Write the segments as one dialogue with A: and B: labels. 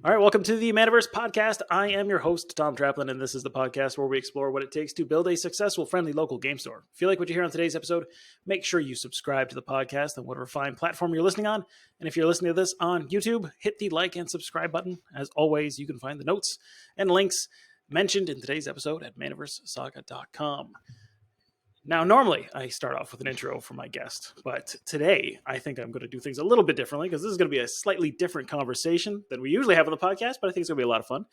A: All right, welcome to the Manaverse Podcast. I am your host, Tom Traplin, and this is the podcast where we explore what it takes to build a successful, friendly local game store. If you like what you hear on today's episode, make sure you subscribe to the podcast on whatever fine platform you're listening on. And if you're listening to this on YouTube, hit the like and subscribe button. As always, you can find the notes and links mentioned in today's episode at manaversesaga.com. Now, normally I start off with an intro for my guest, but today I think I'm going to do things a little bit differently because this is going to be a slightly different conversation than we usually have on the podcast, but I think it's going to be a lot of fun.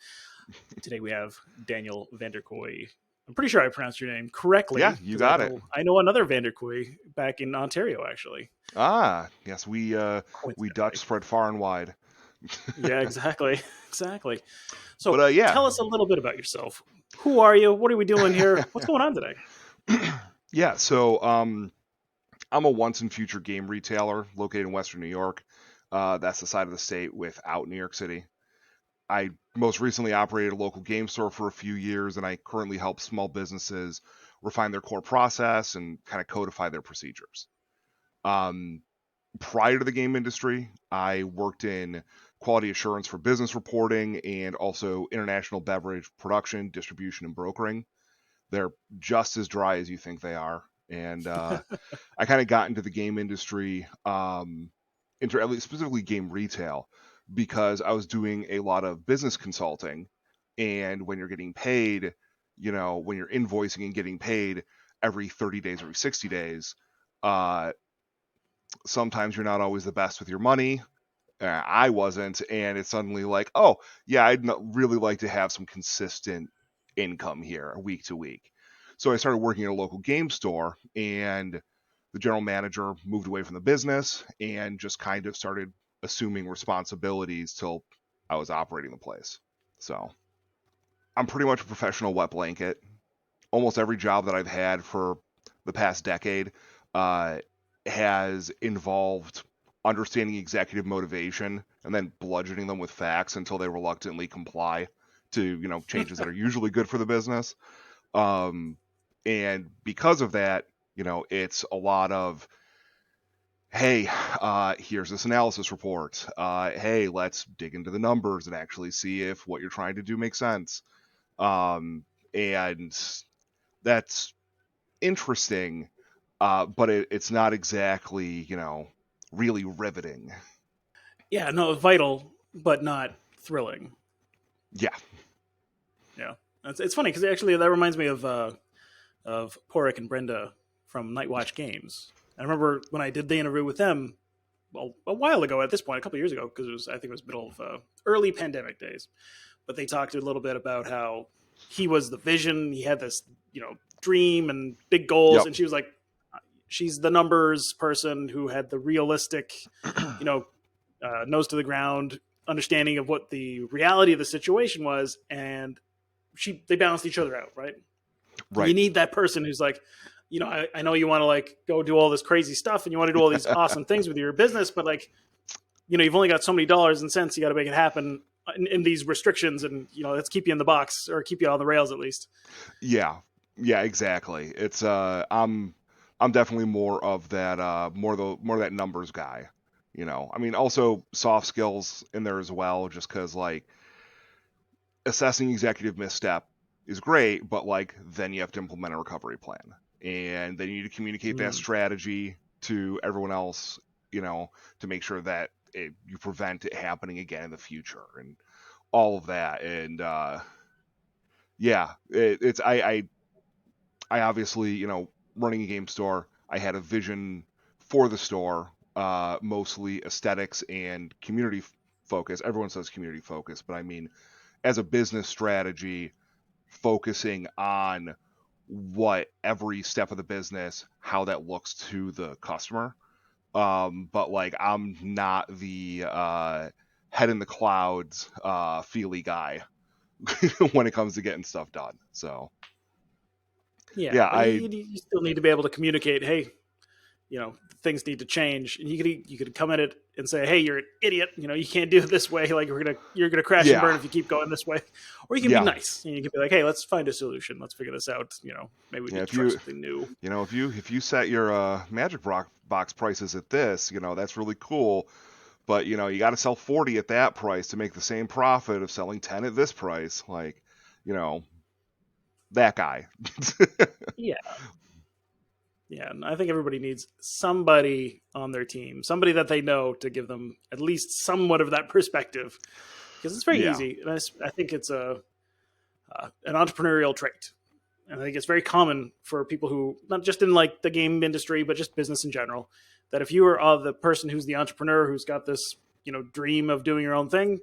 A: Today we have Daniel Vander Kooy. I'm pretty sure I pronounced your name correctly.
B: Yeah, you got it.
A: I know another Vander Kooy back in Ontario, actually.
B: Ah, yes, we Dutch spread far and wide.
A: Yeah, exactly. So
B: But
A: tell us a little bit about yourself. Who are you? What are we doing here? What's going on today?
B: Yeah, so I'm a once and future game retailer located in Western New York. That's the side of the state without New York City. I most recently operated a local game store for a few years, and I currently help small businesses refine their core process and kind of codify their procedures. Prior to the game industry, I worked in quality assurance for business reporting and also international beverage production, distribution, and brokering. They're just as dry as you think they are. And I kind of got into the game industry, into at least specifically game retail, because I was doing a lot of business consulting. And when you're getting paid, when you're invoicing and getting paid every 30 days, every 60 days, sometimes you're not always the best with your money. I wasn't. And it's suddenly like, oh, yeah, I'd really like to have some consistent income here week to week. So I started working at a local game store, and the general manager moved away from the business and just kind of started assuming responsibilities till I was operating the place. So I'm pretty much a professional wet blanket. Almost every job that I've had for the past decade has involved understanding executive motivation and then bludgeoning them with facts until they reluctantly comply to changes that are usually good for the business. And because of that, it's a lot of, hey, here's this analysis report. Hey, let's dig into the numbers and actually see if what you're trying to do makes sense. And that's interesting, but it's not exactly, really riveting.
A: Yeah, no, vital, but not thrilling.
B: Yeah.
A: It's funny because actually that reminds me of Porrick and Brenda from Night Watch Games. I remember when I did the interview with them, well, a while ago at this point, a couple of years ago, because I think it was middle of early pandemic days. But they talked a little bit about how he was the vision. He had this, dream and big goals,
B: Yep.
A: and she was like, she's the numbers person who had the realistic, nose to the ground understanding of what the reality of the situation was, and they balanced each other out, right?
B: Right.
A: You need that person who's like, I know you want to like go do all this crazy stuff and you want to do all these awesome things with your business, but like, you've only got so many dollars and cents. You got to make it happen in these restrictions, and let's keep you in the box or keep you on the rails at least.
B: Yeah, exactly. It's I'm definitely more of that more of that numbers guy. I mean, also soft skills in there as well, just because like assessing executive misstep is great, but like then you have to implement a recovery plan, and then you need to communicate that strategy to everyone else, to make sure that you prevent it happening again in the future and all of that. And it's I obviously, running a game store, I had a vision for the store, mostly aesthetics and community focus. Everyone says community focus, but I mean, as a business strategy, focusing on what every step of the business, how that looks to the customer. But like, I'm not the head in the clouds, feely guy when it comes to getting stuff done. So
A: Yeah, you still need to be able to communicate. Hey, things need to change, and you could come at it and say, hey, you're an idiot. You can't do it this way. Like you're gonna crash and burn if you keep going this way. Or you can be nice, and you can be like, hey, let's find a solution. Let's figure this out. Maybe we need to try something new.
B: If you set your magic box prices at this, that's really cool. but you got to sell 40 at that price to make the same profit of selling 10 at this price. Like, that guy.
A: Yeah. Yeah, and I think everybody needs somebody on their team, somebody that they know to give them at least somewhat of that perspective, because it's very
B: Yeah.
A: easy. And I think it's an entrepreneurial trait, and I think it's very common for people who, not just in like the game industry, but just business in general, that if you are the person who's the entrepreneur who's got this dream of doing your own thing,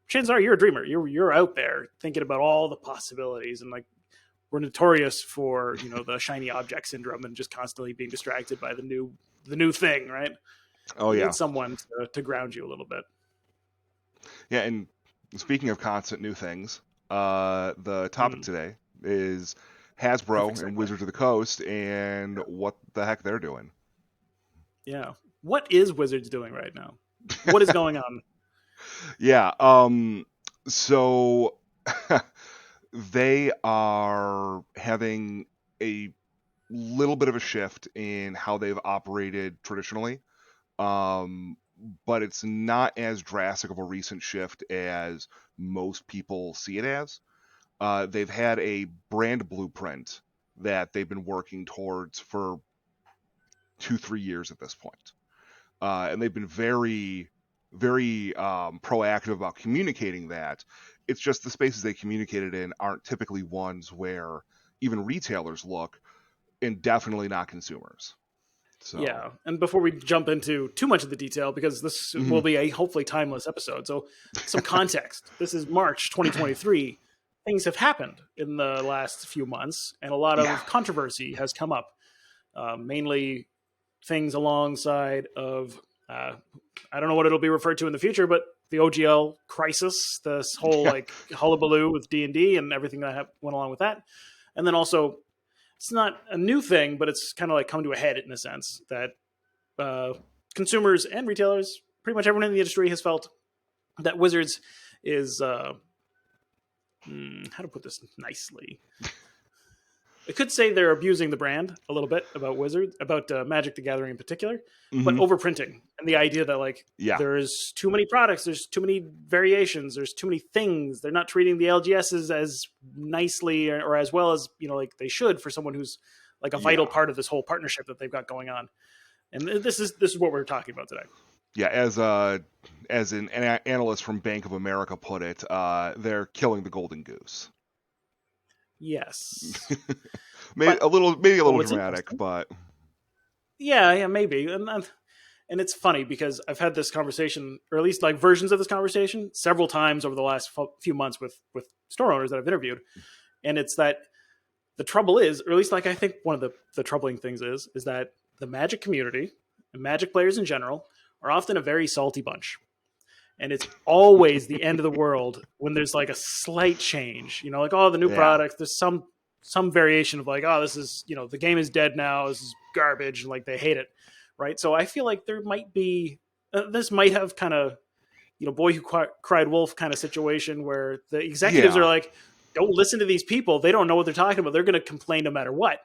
A: chances are you're a dreamer. You're out there thinking about all the possibilities, and like, we're notorious for the shiny object syndrome and just constantly being distracted by the new thing, right?
B: Oh,
A: You
B: yeah.
A: need someone to ground you a little bit.
B: Yeah, and speaking of constant new things, the topic today is Hasbro and Wizards of the Coast and what the heck they're doing.
A: Yeah. What is Wizards doing right now? What is going on?
B: Yeah. So they are having a little bit of a shift in how they've operated traditionally. But it's not as drastic of a recent shift as most people see it as. They've had a brand blueprint that they've been working towards for 2-3 years at this point. And they've been very, very proactive about communicating that. It's just the spaces they communicated in aren't typically ones where even retailers look, and definitely not consumers. So.
A: Yeah, and before we jump into too much of the detail, because this will be a hopefully timeless episode, so some context. This is March 2023. Things have happened in the last few months, and a lot of controversy has come up. Mainly things alongside of, I don't know what it'll be referred to in the future, but the OGL crisis, this whole like hullabaloo with D&D and everything that went along with that. And then also, it's not a new thing, but it's kind of like come to a head in a sense that consumers and retailers, pretty much everyone in the industry, has felt that Wizards is, how to put this nicely? I could say they're abusing the brand a little bit about Wizards, about Magic the Gathering in particular, but overprinting and the idea that like there's too many products, there's too many variations, there's too many things. Is not treating the LGSs as nicely or as well as like they should for someone who's like a vital part of this whole partnership that they've got going on. And this is what we're talking about today.
B: Yeah, as an analyst from Bank of America put it, they're killing the golden goose.
A: Yes.
B: maybe a little dramatic, but
A: yeah, maybe. And it's funny because I've had this conversation, or at least like versions of this conversation, several times over the last few months with store owners that I've interviewed. And it's that the trouble is, or at least like I think one of the troubling things is that the Magic community and Magic players in general are often a very salty bunch. And it's always the end of the world when there's like a slight change, like, oh, the new product, there's some variation of like, oh, this is, the game is dead now. This is garbage. And like, they hate it. Right. So I feel like there might be, this might have kind of, boy who cried wolf kind of situation where the executives are like, don't listen to these people. They don't know what they're talking about. They're going to complain no matter what.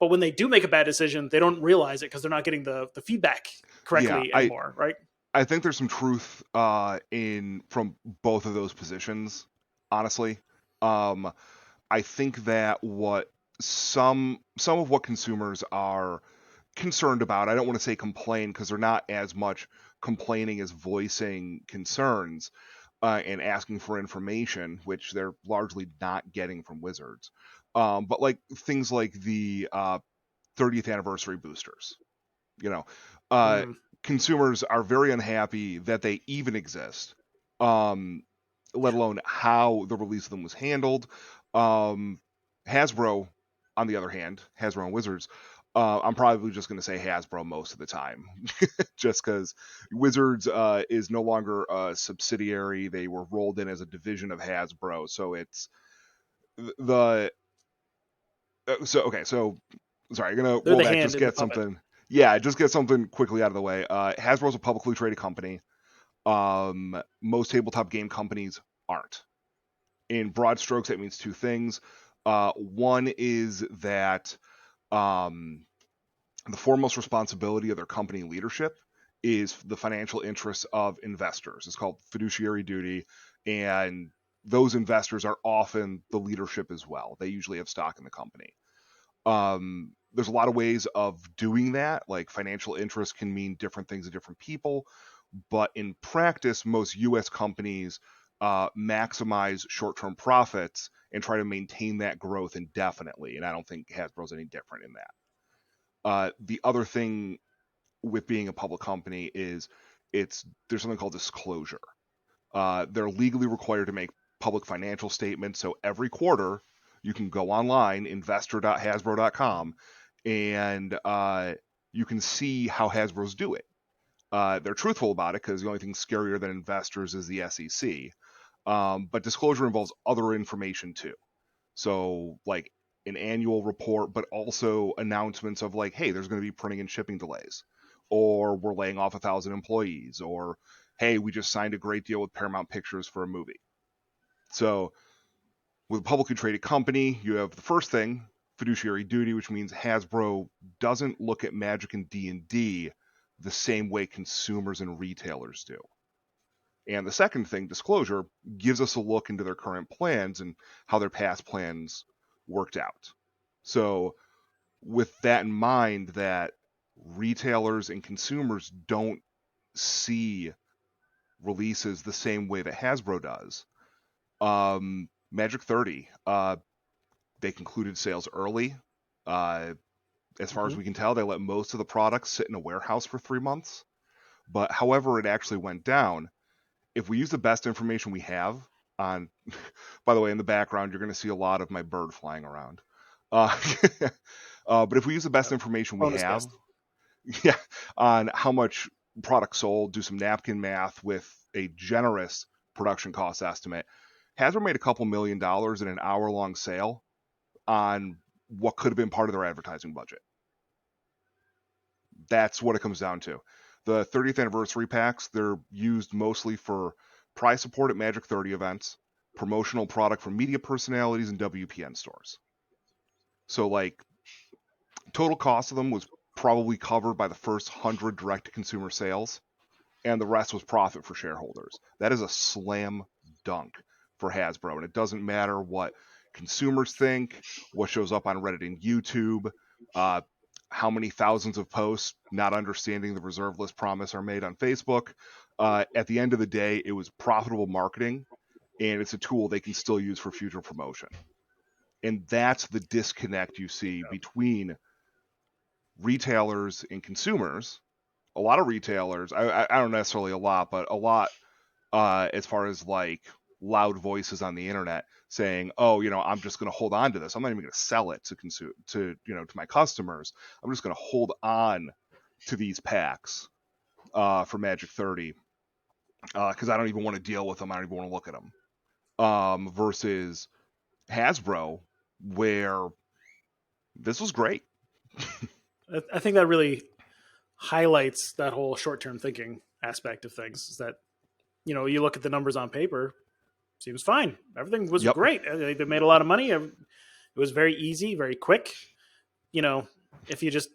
A: But when they do make a bad decision, they don't realize it because they're not getting the feedback correctly anymore. Right.
B: I think there's some truth from both of those positions, honestly. I think that what some of what consumers are concerned about, I don't want to say complain because they're not as much complaining as voicing concerns and asking for information, which they're largely not getting from Wizards. But like things like the 30th anniversary boosters, consumers are very unhappy that they even exist, let alone how the release of them was handled. Hasbro, on the other hand, Hasbro and Wizards, I'm probably just going to say Hasbro most of the time, just because Wizards is no longer a subsidiary. They were rolled in as a division of Hasbro, so it's So sorry, I'm gonna roll back, just get something. Yeah, just get something quickly out of the way. Hasbro's a publicly traded company. Most tabletop game companies aren't. In broad strokes, that means two things. One is that the foremost responsibility of their company leadership is the financial interests of investors. It's called fiduciary duty, and those investors are often the leadership as well. They usually have stock in the company. There's a lot of ways of doing that. Like financial interest can mean different things to different people, but in practice, most U.S. companies maximize short-term profits and try to maintain that growth indefinitely. And I don't think Hasbro's any different in that. The other thing with being a public company is there's something called disclosure. They're legally required to make public financial statements. So every quarter, you can go online, investor.hasbro.com, and you can see how Hasbro's doing. They're truthful about it because the only thing scarier than investors is the SEC. But disclosure involves other information too. So like an annual report, but also announcements of like, hey, there's going to be printing and shipping delays, or we're laying off 1,000 employees, or hey, we just signed a great deal with Paramount Pictures for a movie. So with a publicly traded company, you have the first thing, fiduciary duty, which means Hasbro doesn't look at Magic and D&D the same way consumers and retailers do. And the second thing, disclosure, gives us a look into their current plans and how their past plans worked out. So with that in mind, that retailers and consumers don't see releases the same way that Hasbro does. Magic 30, they concluded sales early. As far as we can tell, they let most of the products sit in a warehouse for 3 months. But however it actually went down, if we use the best information we have on, by the way, in the background, you're going to see a lot of my bird flying around. But if we use the best information we have, yeah, on how much product sold, do some napkin math with a generous production cost estimate, Hasbro made a couple $1 million in an hour-long sale on what could have been part of their advertising budget. That's what it comes down to. The 30th anniversary packs, they're used mostly for prize support at Magic 30 events, promotional product for media personalities, and WPN stores. So like, total cost of them was probably covered by the first 100 direct-to-consumer sales, and the rest was profit for shareholders. That is a slam dunk for Hasbro, and it doesn't matter what consumers think, what shows up on Reddit and YouTube, how many thousands of posts not understanding the reserve list promise are made on Facebook. At the end of the day, it was profitable marketing, and it's a tool they can still use for future promotion. And that's the disconnect you see between retailers and consumers. A lot of retailers, I don't necessarily a lot, but a lot as far as like loud voices on the internet saying, oh, I'm just going to hold on to this. I'm not even going to sell it to my customers. I'm just going to hold on to these packs for Magic 30 because I don't even want to deal with them. I don't even want to look at them. Versus Hasbro, where this was great.
A: I think that really highlights that whole short-term thinking aspect of things. Is that, you look at the numbers on paper, seems fine. Everything was great. They made a lot of money. It was very easy, very quick. If you just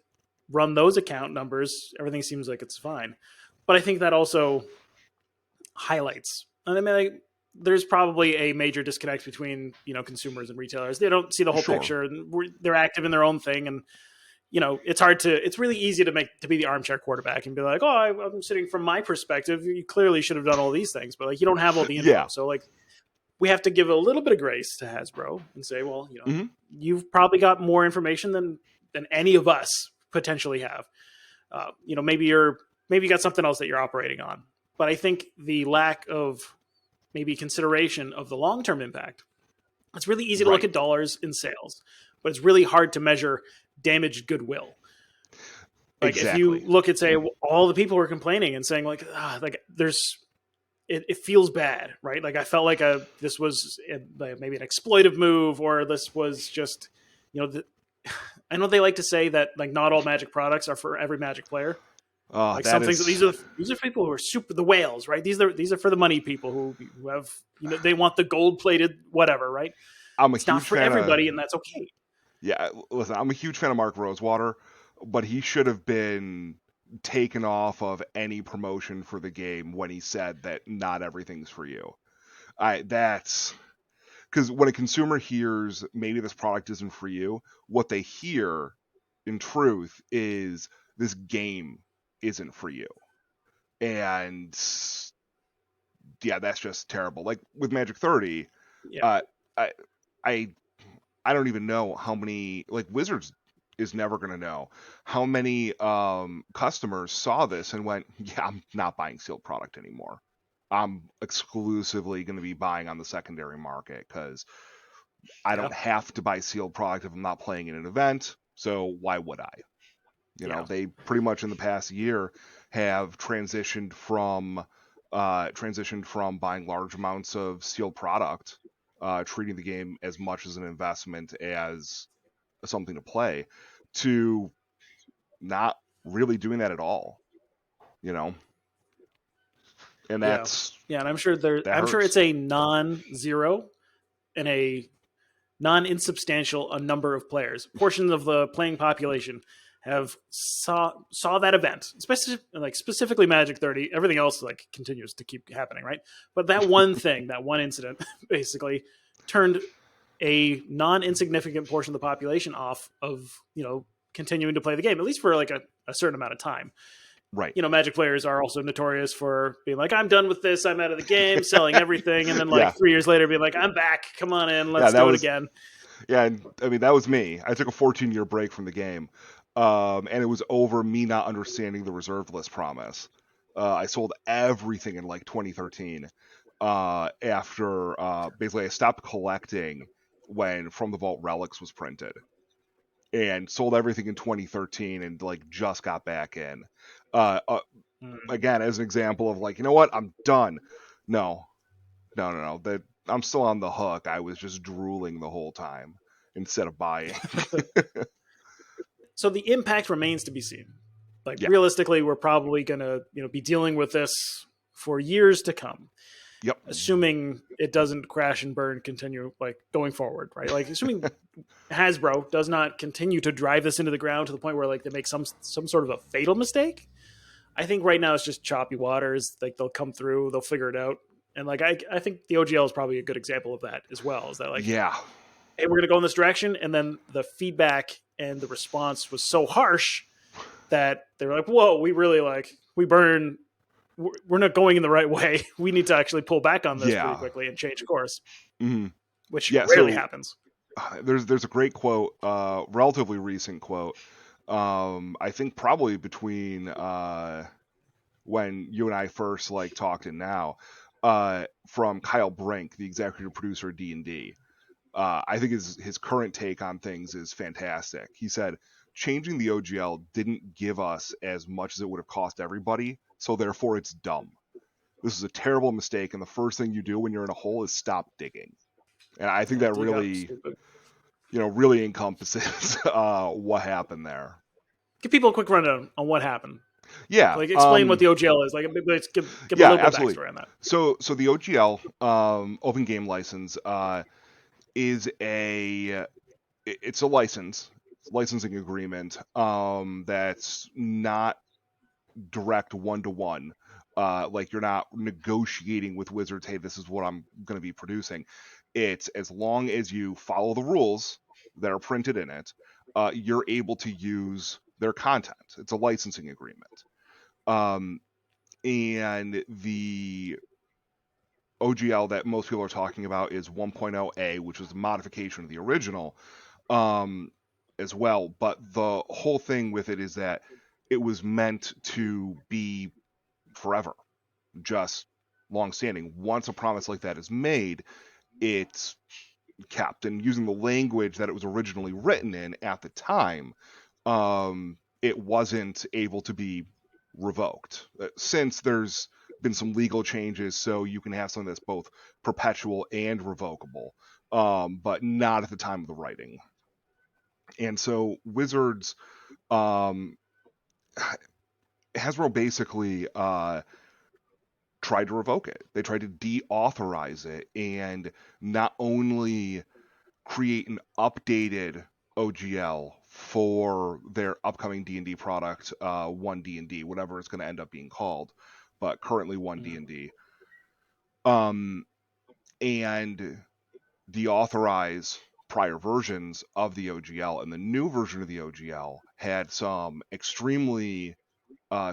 A: run those account numbers, everything seems like it's fine. But I think that also highlights, and I mean, there's probably a major disconnect between, consumers and retailers. They don't see the whole picture, and they're active in their own thing. And, it's really easy to be the armchair quarterback and be like, oh, I'm sitting from my perspective. You clearly should have done all these things, but like, you don't have all the info. So like, we have to give a little bit of grace to Hasbro and say, well, you've probably got more information than any of us potentially have. Maybe you got something else that you're operating on. But I think the lack of maybe consideration of the long-term impact, it's really easy to look at dollars in sales, but it's really hard to measure damaged goodwill. Like if you look at, say, all the people who are complaining and saying like it feels bad, right? Like I felt like this was maybe an exploitive move, or this was just, I know they like to say that like not all Magic products are for every Magic player. Like some things, these are people who are the whales, right? These are for the money people who have, they want the gold-plated whatever, right? It's not for everybody, and that's okay.
B: Yeah, listen, I'm a huge fan of Mark Rosewater, but he should have been taken off of any promotion for the game when he said that not everything's for you. That's because when a consumer hears maybe this product isn't for you, what they hear in truth is this game isn't for you. And yeah, that's just terrible. Like with Magic 30,
A: Yeah.
B: I I I don't even know how many, like Wizards is never going to know how many customers saw this and went, yeah, I'm not buying sealed product anymore. I'm exclusively going to be buying on the secondary market because I
A: Yeah.
B: don't have to buy sealed product if I'm not playing in an event. So why would I?
A: Yeah.
B: They pretty much in the past year have transitioned from buying large amounts of sealed product, treating the game as much as an investment as something to play, to not really doing that at all. You know, and
A: Yeah. Yeah. And
B: that
A: I'm sure
B: hurts.
A: it's a non-zero and a non-insubstantial a number of players. Portions of the playing population have saw that event, specifically Magic 30. Everything else like continues to keep happening, right? But that one thing, that one incident, basically turned a non-insignificant portion of the population off of continuing to play the game, at least for like a certain amount of time.
B: Right.
A: Magic players are also notorious for being like, I'm done with this, I'm out of the game, selling everything, and then like
B: Yeah.
A: 3 years later being like, I'm back, come on in,
B: Yeah,
A: let's
B: that
A: do it
B: was
A: again.
B: yeah, and I mean that was me. I took a 14-year break from the game. And it was over me not understanding the reserved list promise. I sold everything in like 2013. After basically I stopped collecting when From the Vault Relics was printed, and sold everything in 2013 and like just got back in. Uh, uh, Again, as an example of like, you know what, I'm done. No, no. That I'm still on the hook. I was just drooling the whole time instead of buying.
A: So the impact remains to be seen. Like
B: Yeah.
A: realistically, we're probably gonna be dealing with this for years to come,
B: Yep.
A: assuming it doesn't crash and burn continue like going forward, right? Like assuming Hasbro does not continue to drive this into the ground to the point where like they make some sort of a fatal mistake. I think right now it's just choppy waters. Like they'll come through, they'll figure it out. And like I think the OGL is probably a good example of that as well. Is that like,
B: Yeah.
A: hey, we're gonna go in this direction, and then the feedback and the response was so harsh that they were like, whoa, we burn. We're not going in the right way. We need to actually pull back on this pretty
B: Yeah.
A: quickly and change course,
B: Hmm.
A: which
B: Yeah.
A: rarely
B: So
A: happens.
B: there's a great quote, relatively recent quote. I think probably between when you and I first like talked and now, from Kyle Brink, the executive producer of D&D. I think his current take on things is fantastic. He said, changing the OGL didn't give us as much as it would have cost everybody, so therefore it's dumb. This is a terrible mistake, and the first thing you do when you're in a hole is stop digging. And I think
A: Yeah,
B: that
A: dig up,
B: really,
A: stupid.
B: really encompasses what happened there.
A: Give people a quick rundown on what happened.
B: Yeah.
A: Like explain what the OGL is. Like let's give a
B: Yeah,
A: little bit of
B: absolutely.
A: backstory on that.
B: So the OGL, Open Game License, is it's a licensing agreement, that's not direct one-to-one. Like you're not negotiating with Wizards, hey, this is what I'm going to be producing. It's as long as you follow the rules that are printed in it, you're able to use their content. It's a licensing agreement. And the OGL that most people are talking about is 1.0A, which was a modification of the original, as well. But the whole thing with it is that it was meant to be forever, just long-standing. Once a promise like that is made, it's kept. And using the language that it was originally written in at the time, it wasn't able to be revoked. Since there's been some legal changes, so you can have something that's both perpetual and revocable, but not at the time of the writing. And so Wizards, um, Hasbro basically tried to revoke it. They tried to deauthorize it and not only create an updated OGL for their upcoming D&D product, 1D&D, whatever it's going to end up being called, but currently 1D&D. And deauthorize prior versions of the OGL, and the new version of the OGL had some extremely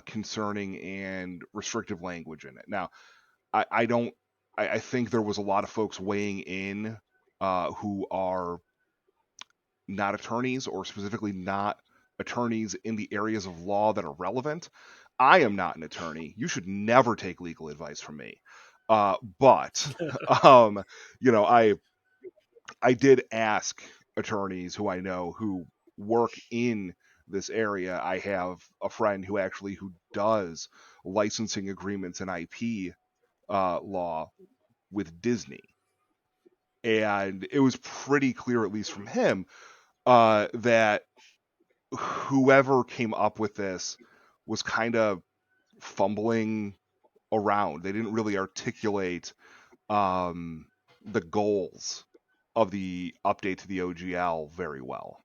B: concerning and restrictive language in it. Now, I think there was a lot of folks weighing in who are not attorneys, or specifically not attorneys in the areas of law that are relevant. I am not an attorney. You should never take legal advice from me. But I did ask attorneys who I know who work in this area. I have a friend who does licensing agreements and IP law with Disney. And it was pretty clear, at least from him, that whoever came up with this was kind of fumbling around. They didn't really articulate the goals of the update to the OGL very well.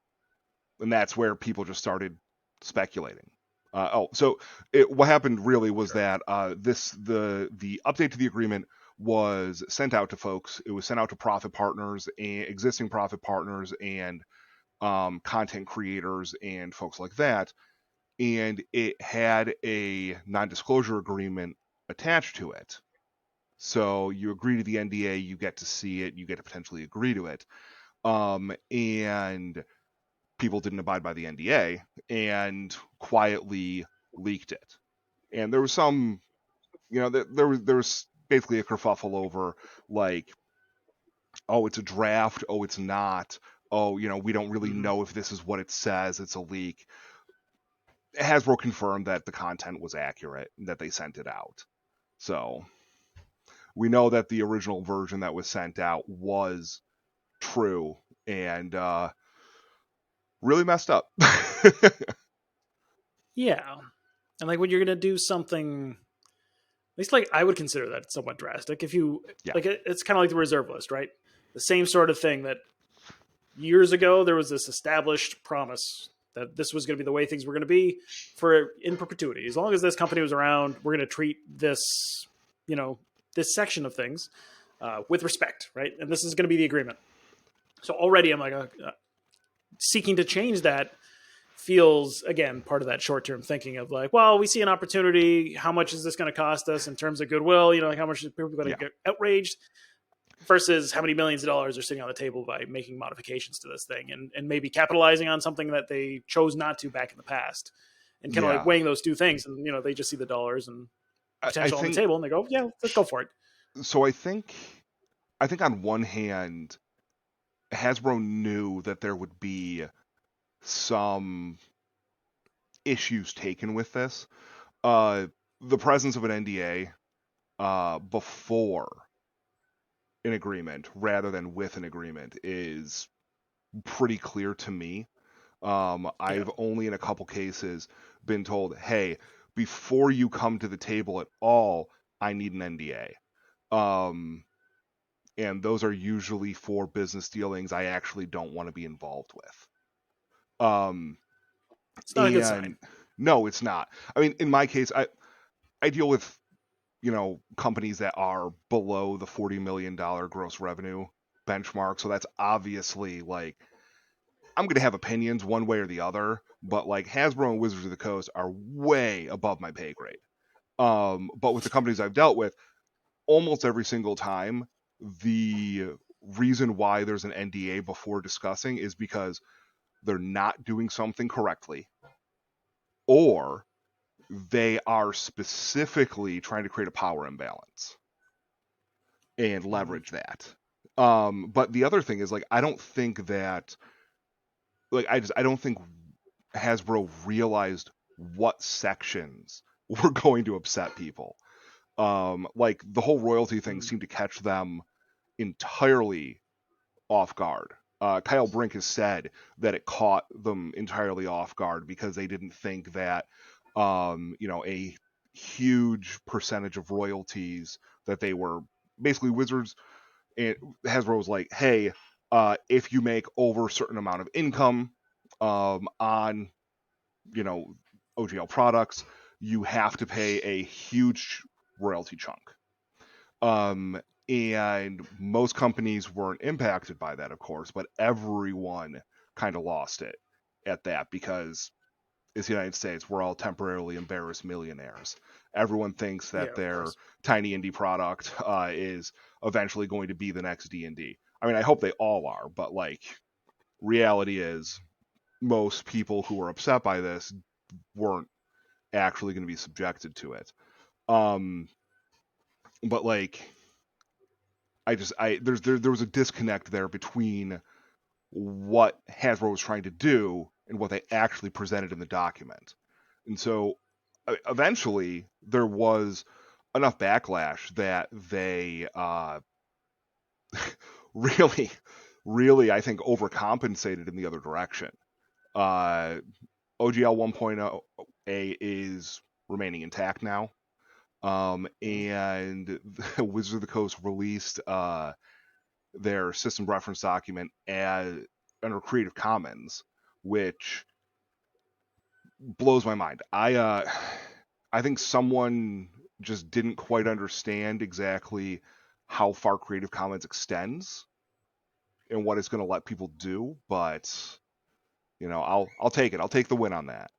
B: And that's where people just started speculating. What happened really was that the update to the agreement was sent out to folks. It was sent out to profit partners and existing profit partners and content creators and folks like that. And it had a non-disclosure agreement attached to it. So you agree to the NDA, you get to see it, you get to potentially agree to it. And people didn't abide by the NDA and quietly leaked it. And there was some, there was basically a kerfuffle over, like, oh, it's a draft, oh, it's not, oh, we don't really know if this is what it says, it's a leak. Hasbro confirmed that the content was accurate, that they sent it out. So we know that the original version that was sent out was true and really messed up.
A: Yeah. And like when you're going to do something, at least like I would consider that somewhat drastic. If you, like, it's kind of like the reserve list, right? The same sort of thing that years ago there was this established promise that this was going to be the way things were going to be in perpetuity. As long as this company was around, we're going to treat this, this section of things with respect, right? And this is going to be the agreement. So already I'm like, seeking to change that feels, again, part of that short-term thinking of like, well, we see an opportunity. How much is this going to cost us in terms of goodwill? Like how much is people going to get outraged versus how many millions of dollars are sitting on the table by making modifications to this thing and maybe capitalizing on something that they chose not to back in the past, and kind of like weighing those two things. And, they just see the dollars and potential on the table and they go, yeah, let's go for it.
B: So I think on one hand, Hasbro knew that there would be some issues taken with this. The presence of an NDA before an agreement rather than with an agreement is pretty clear to me. I've only in a couple cases been told, hey, before you come to the table at all, I need an NDA. And those are usually for business dealings I actually don't want to be involved with.
A: It's not a good sign.
B: No, it's not. I mean, in my case, I deal with, companies that are below the $40 million gross revenue benchmark. So that's obviously like, I'm going to have opinions one way or the other, but like Hasbro and Wizards of the Coast are way above my pay grade. But with the companies I've dealt with, almost every single time, the reason why there's an NDA before discussing is because they're not doing something correctly, or they are specifically trying to create a power imbalance and leverage that. But the other thing is, like, I don't think Hasbro realized what sections were going to upset people. Like the whole royalty thing seemed to catch them entirely off guard. Kyle Brink has said that it caught them entirely off guard because they didn't think that, a huge percentage of royalties that they were basically Wizards and Hasbro was like, hey, if you make over a certain amount of income, on, you know, OGL products, you have to pay a huge royalty chunk. And most companies weren't impacted by that, of course, but everyone kind of lost it at that because it's the United States. We're all temporarily embarrassed millionaires. Everyone thinks
A: Yeah,
B: that
A: of
B: their
A: course.
B: tiny indie product is eventually going to be the next D&D. I mean, I hope they all are, but like reality is most people who were upset by this weren't actually going to be subjected to it. But like there was a disconnect there between what Hasbro was trying to do and what they actually presented in the document. And so eventually there was enough backlash that they really, really, I think, overcompensated in the other direction. OGL 1.0A is remaining intact now. And Wizards of the Coast released their system reference document as under Creative Commons, which blows my mind. I think someone just didn't quite understand exactly how far Creative Commons extends and what it's going to let people do, but you know, I'll take it. I'll take the win on that.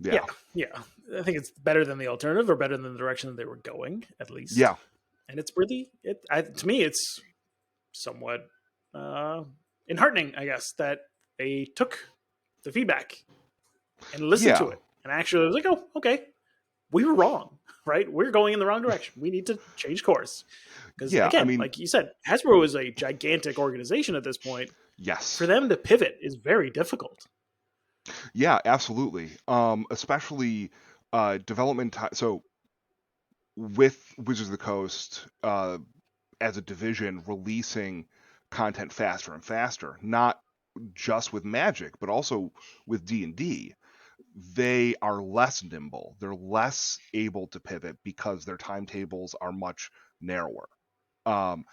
A: Yeah,
B: Yeah.
A: yeah. I think it's better than the alternative, or better than the direction that they were going, at least.
B: Yeah.
A: And it's really, to me, it's somewhat enheartening, I guess, that they took the feedback and listened to
B: Yeah.
A: it. And actually, was like, oh, okay, we were wrong, right? We're going in the wrong direction. We need to change course. Because
B: Yeah. I
A: again,
B: mean,
A: like you said, Hasbro is a gigantic organization at this point. For
B: yes.
A: them to pivot is very difficult.
B: Yeah, absolutely. Especially development time. So with Wizards of the Coast, as a division releasing content faster and faster, not just with Magic, but also with D&D, they are less nimble. They're less able to pivot because their timetables are much narrower. Um,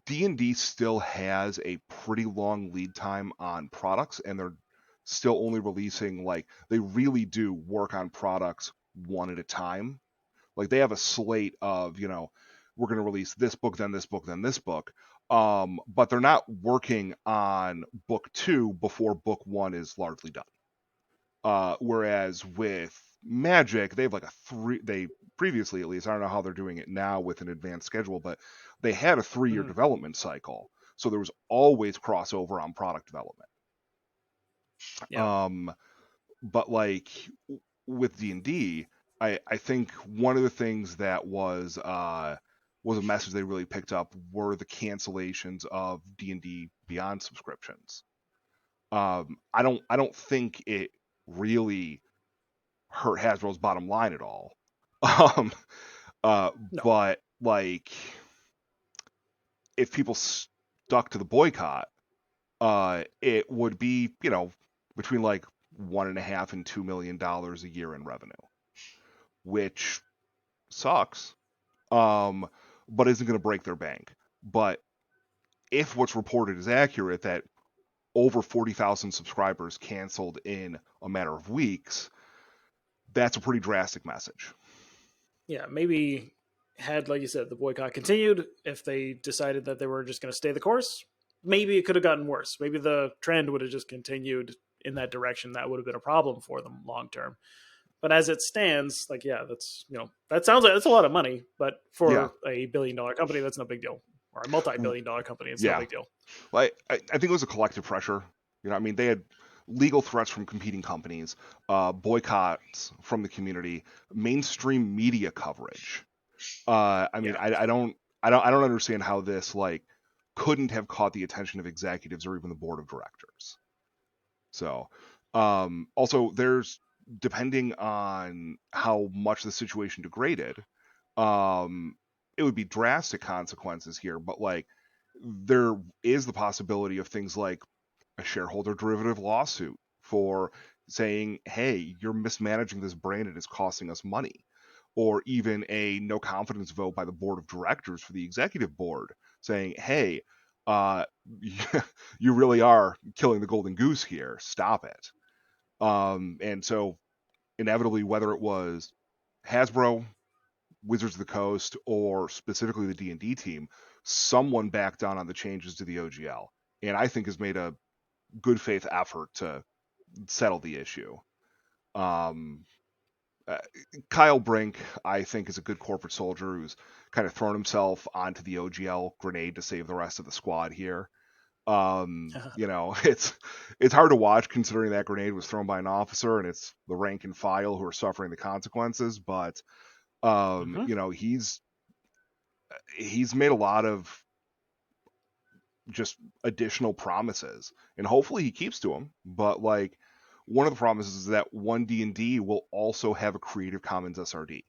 B: D&D still has a pretty long lead time on products, and they're still only releasing, like, they really do work on products one at a time. Like, they have a slate of, you know, we're going to release this book, then this book, then this book. But they're not working on book 2 before book 1 is largely done. Whereas with Magic, they have like they previously, at least, I don't know how they're doing it now with an advanced schedule, but they had a 3-year
A: Mhm.
B: development cycle. So there was always crossover on product development.
A: Yeah.
B: But like with D&D, I think one of the things that was a message they really picked up were the cancellations of D&D Beyond subscriptions. I don't think it really hurt Hasbro's bottom line at all. Um,
A: No.
B: but like if people stuck to the boycott, it would be, you know, between like $1.5 and $2 million a year in revenue, which sucks. But isn't going to break their bank. But if what's reported is accurate, that over 40,000 subscribers canceled in a matter of weeks, that's a pretty drastic message.
A: Yeah, maybe had, like you said, the boycott continued, if they decided that they were just going to stay the course, maybe it could have gotten worse. Maybe the trend would have just continued in that direction. That would have been a problem for them long term. But as it stands, like, yeah, that's, that sounds like that's a lot of money, but
B: Yeah.
A: for a $1 billion company, that's no big deal. Or a multi-billion-dollar company, it's no
B: Yeah.
A: big deal.
B: Like, I think it was a collective pressure. You know, I mean, they had legal threats from competing companies, boycotts from the community, mainstream media coverage. I mean,
A: Yeah.
B: I don't understand how this like couldn't have caught the attention of executives or even the board of directors. So, also there's, depending on how much the situation degraded, um, it would be drastic consequences here. But like, there is the possibility of things like a shareholder derivative lawsuit for saying, hey, you're mismanaging this brand and it's costing us money. Or even a no confidence vote by the board of directors for the executive board saying, hey, you really are killing the golden goose here. Stop it. And so inevitably, whether it was Hasbro, Wizards of the Coast, or specifically the D&D team, someone backed down on the changes to the OGL, and I think has made a good faith effort to settle the issue. Kyle Brink, I think, is a good corporate soldier who's kind of thrown himself onto the OGL grenade to save the rest of the squad here. It's hard to watch considering that grenade was thrown by an officer and it's the rank and file who are suffering the consequences. But he's made a lot of just additional promises, and hopefully he keeps to them. But like, one of the promises is that 1D&D will also have a Creative Commons SRD,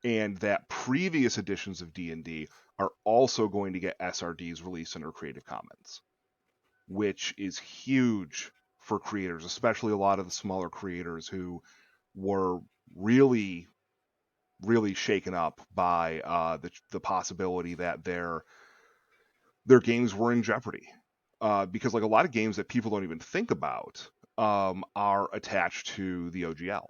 B: and that previous editions of D&D are also going to get SRDs released under Creative Commons, which is huge for creators, especially a lot of the smaller creators who were really, really shaken up by the possibility that their games were in jeopardy. Because like a lot of games that people don't even think about are attached to the OGL.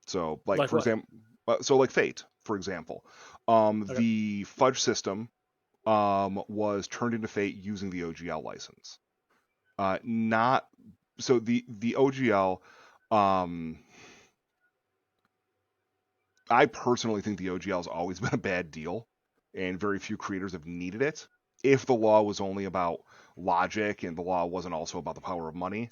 B: So like for example, like Fate, for example, the Fudge system was turned into Fate using the OGL license. Not so the OGL. I personally think the OGL has always been a bad deal, and very few creators have needed it. If the law was only about logic and the law wasn't also about the power of money.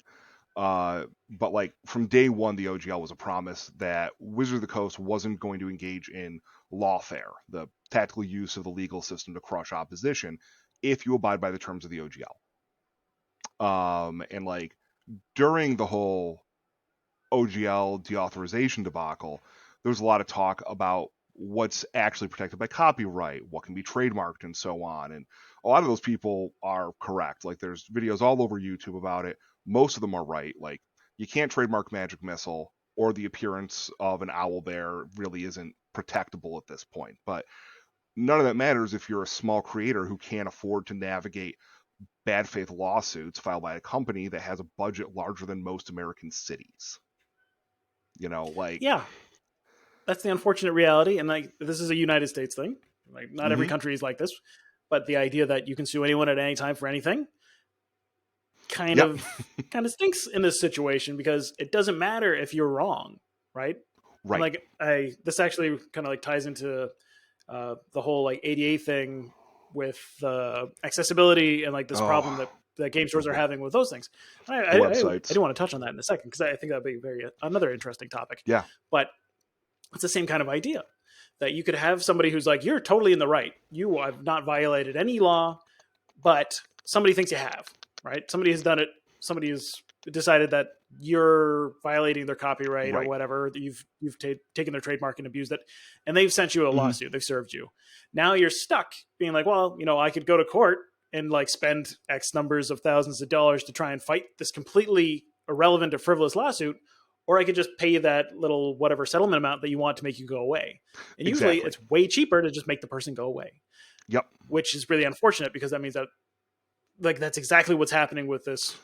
B: But like from day one, the OGL was a promise that Wizard of the Coast wasn't going to engage in lawfare, the tactical use of the legal system to crush opposition, if you abide by the terms of the OGL. And like during the whole OGL deauthorization debacle, there was a lot of talk about what's actually protected by copyright, what can be trademarked, and so on. And a lot of those people are correct. Like there's videos all over YouTube about it. Most of them are right. Like you can't trademark Magic Missile, or the appearance of an owlbear really isn't protectable at this point. But none of that matters if you're a small creator who can't afford to navigate bad faith lawsuits filed by a company that has a budget larger than most American cities.
A: Yeah, that's the unfortunate reality. And like, this is a United States thing. Like not every country is like this, but the idea that you can sue anyone at any time for anything kind of stinks in this situation, because it doesn't matter if you're wrong, right? And like this actually kind of like ties into the whole like ADA thing with accessibility and like this problem that game stores are having with those things. I do want to touch on that in a second, because I think that'd be another interesting topic.
B: Yeah,
A: but it's the same kind of idea that you could have somebody who's like, you're totally in the right, you have not violated any law, but somebody thinks you have. Right? Somebody has done it. Somebody has decided that you're violating their copyright or whatever. You've taken their trademark and abused it, and they've sent you a lawsuit. They've served you. Now you're stuck being like, well, I could go to court and like spend X numbers of thousands of dollars to try and fight this completely irrelevant or frivolous lawsuit, or I could just pay you that little whatever settlement amount that you want to make you go away. And usually it's way cheaper to just make the person go away.
B: Yep.
A: Which is really unfortunate, because that means that like that's exactly what's happening with this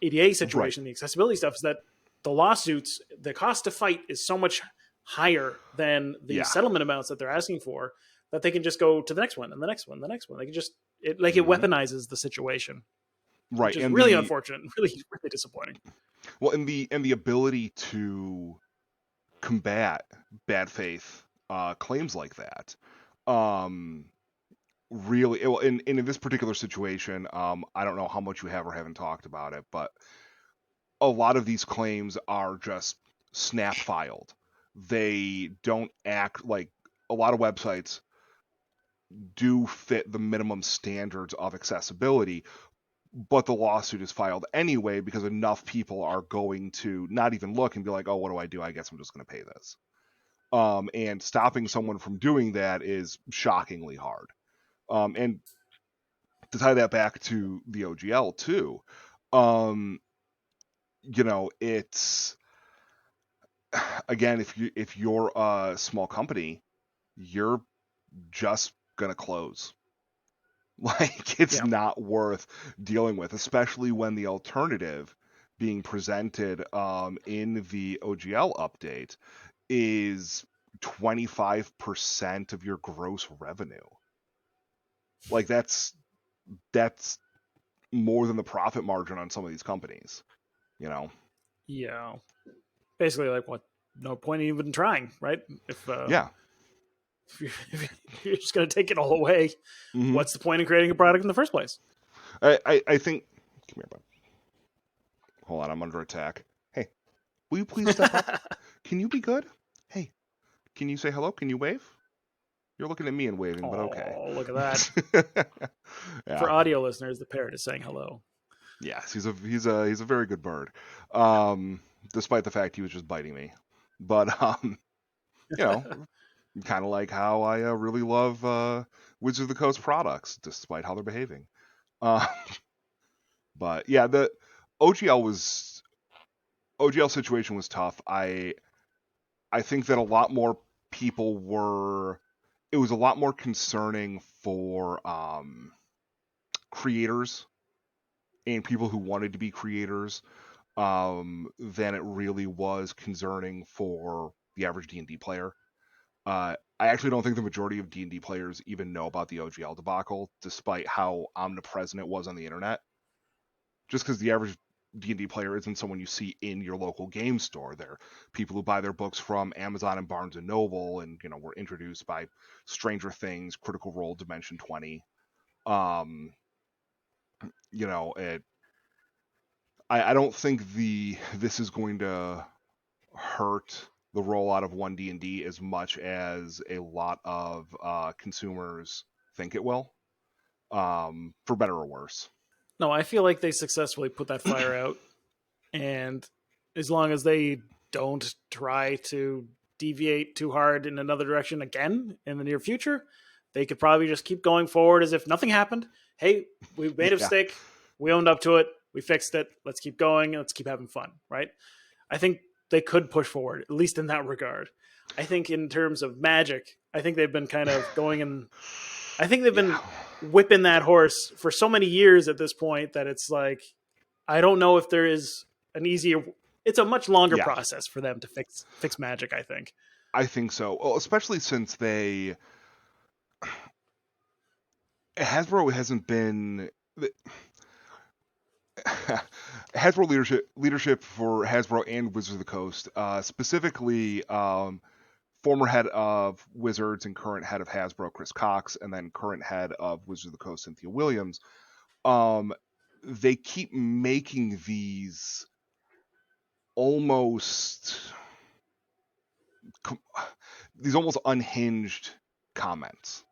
A: ADA situation, the accessibility stuff, is that the lawsuits, the cost to fight is so much higher than the settlement amounts that they're asking for, that they can just go to the next one and the next one, and the next one. They can just it weaponizes the situation, which is really unfortunate and really, really disappointing.
B: Well, and the ability to combat bad faith claims like that. Really, well, in this particular situation, I don't know how much you have or haven't talked about it, but a lot of these claims are just snap filed. They don't act like a lot of websites do fit the minimum standards of accessibility, but the lawsuit is filed anyway because enough people are going to not even look and be like, oh, what do? I guess I'm just going to pay this. And stopping someone from doing that is shockingly hard. And to tie that back to the OGL too, it's again, if you're a small company, you're just gonna close. Like, it's
A: Yeah.
B: not worth dealing with, especially when the alternative being presented in the OGL update is 25% of your gross revenue. Like, that's more than the profit margin on some of these companies, you know?
A: Yeah. Basically, like, what? No point in even trying, right?
B: Yeah.
A: If you're just going to take it all away,
B: Mm-hmm.
A: what's the point in creating a product in the first place?
B: I think. Come here, bud. Hold on, I'm under attack. Hey, will you please step up? Can you be good? Hey, can you say hello? Can you wave? You're looking at me and waving, but okay.
A: Oh, look at that. For
B: Yeah.
A: audio listeners, the parrot is saying hello.
B: Yes, he's a very good bird. Despite the fact he was just biting me. But you know, kind of like how I really love Wizards of the Coast products, despite how they're behaving. Uh, but yeah, the OGL situation was tough. I think that a lot more people were. It was a lot more concerning for creators and people who wanted to be creators than it really was concerning for the average D&D player. I actually don't think the majority of D&D players even know about the OGL debacle, despite how omnipresent it was on the internet. Just because the average D&D player isn't someone you see in your local game store. They're people who buy their books from Amazon and Barnes and Noble, and were introduced by Stranger Things, Critical Role, Dimension 20. Um, it. I don't think this is going to hurt the rollout of 1D&D as much as a lot of consumers think it will, for better or worse.
A: No, I feel like they successfully put that fire out. And as long as they don't try to deviate too hard in another direction again in the near future, they could probably just keep going forward as if nothing happened. Hey, we made a
B: Yeah,
A: mistake. We owned up to it. We fixed it. Let's keep going. Let's keep having fun, right? I think they could push forward, at least in that regard. I think in terms of Magic, I think they've been kind of going in. I think they've
B: yeah,
A: been whipping that horse for so many years at this point that it's like, I don't know if there is an easier. It's a much longer
B: yeah.
A: process for them to fix Magic, I think.
B: I think so. Well, especially since Hasbro hasn't been. Hasbro leadership for Hasbro and Wizards of the Coast, specifically former head of Wizards and current head of Hasbro, Chris Cox, and then current head of Wizards of the Coast, Cynthia Williams. They keep making almost these almost unhinged comments,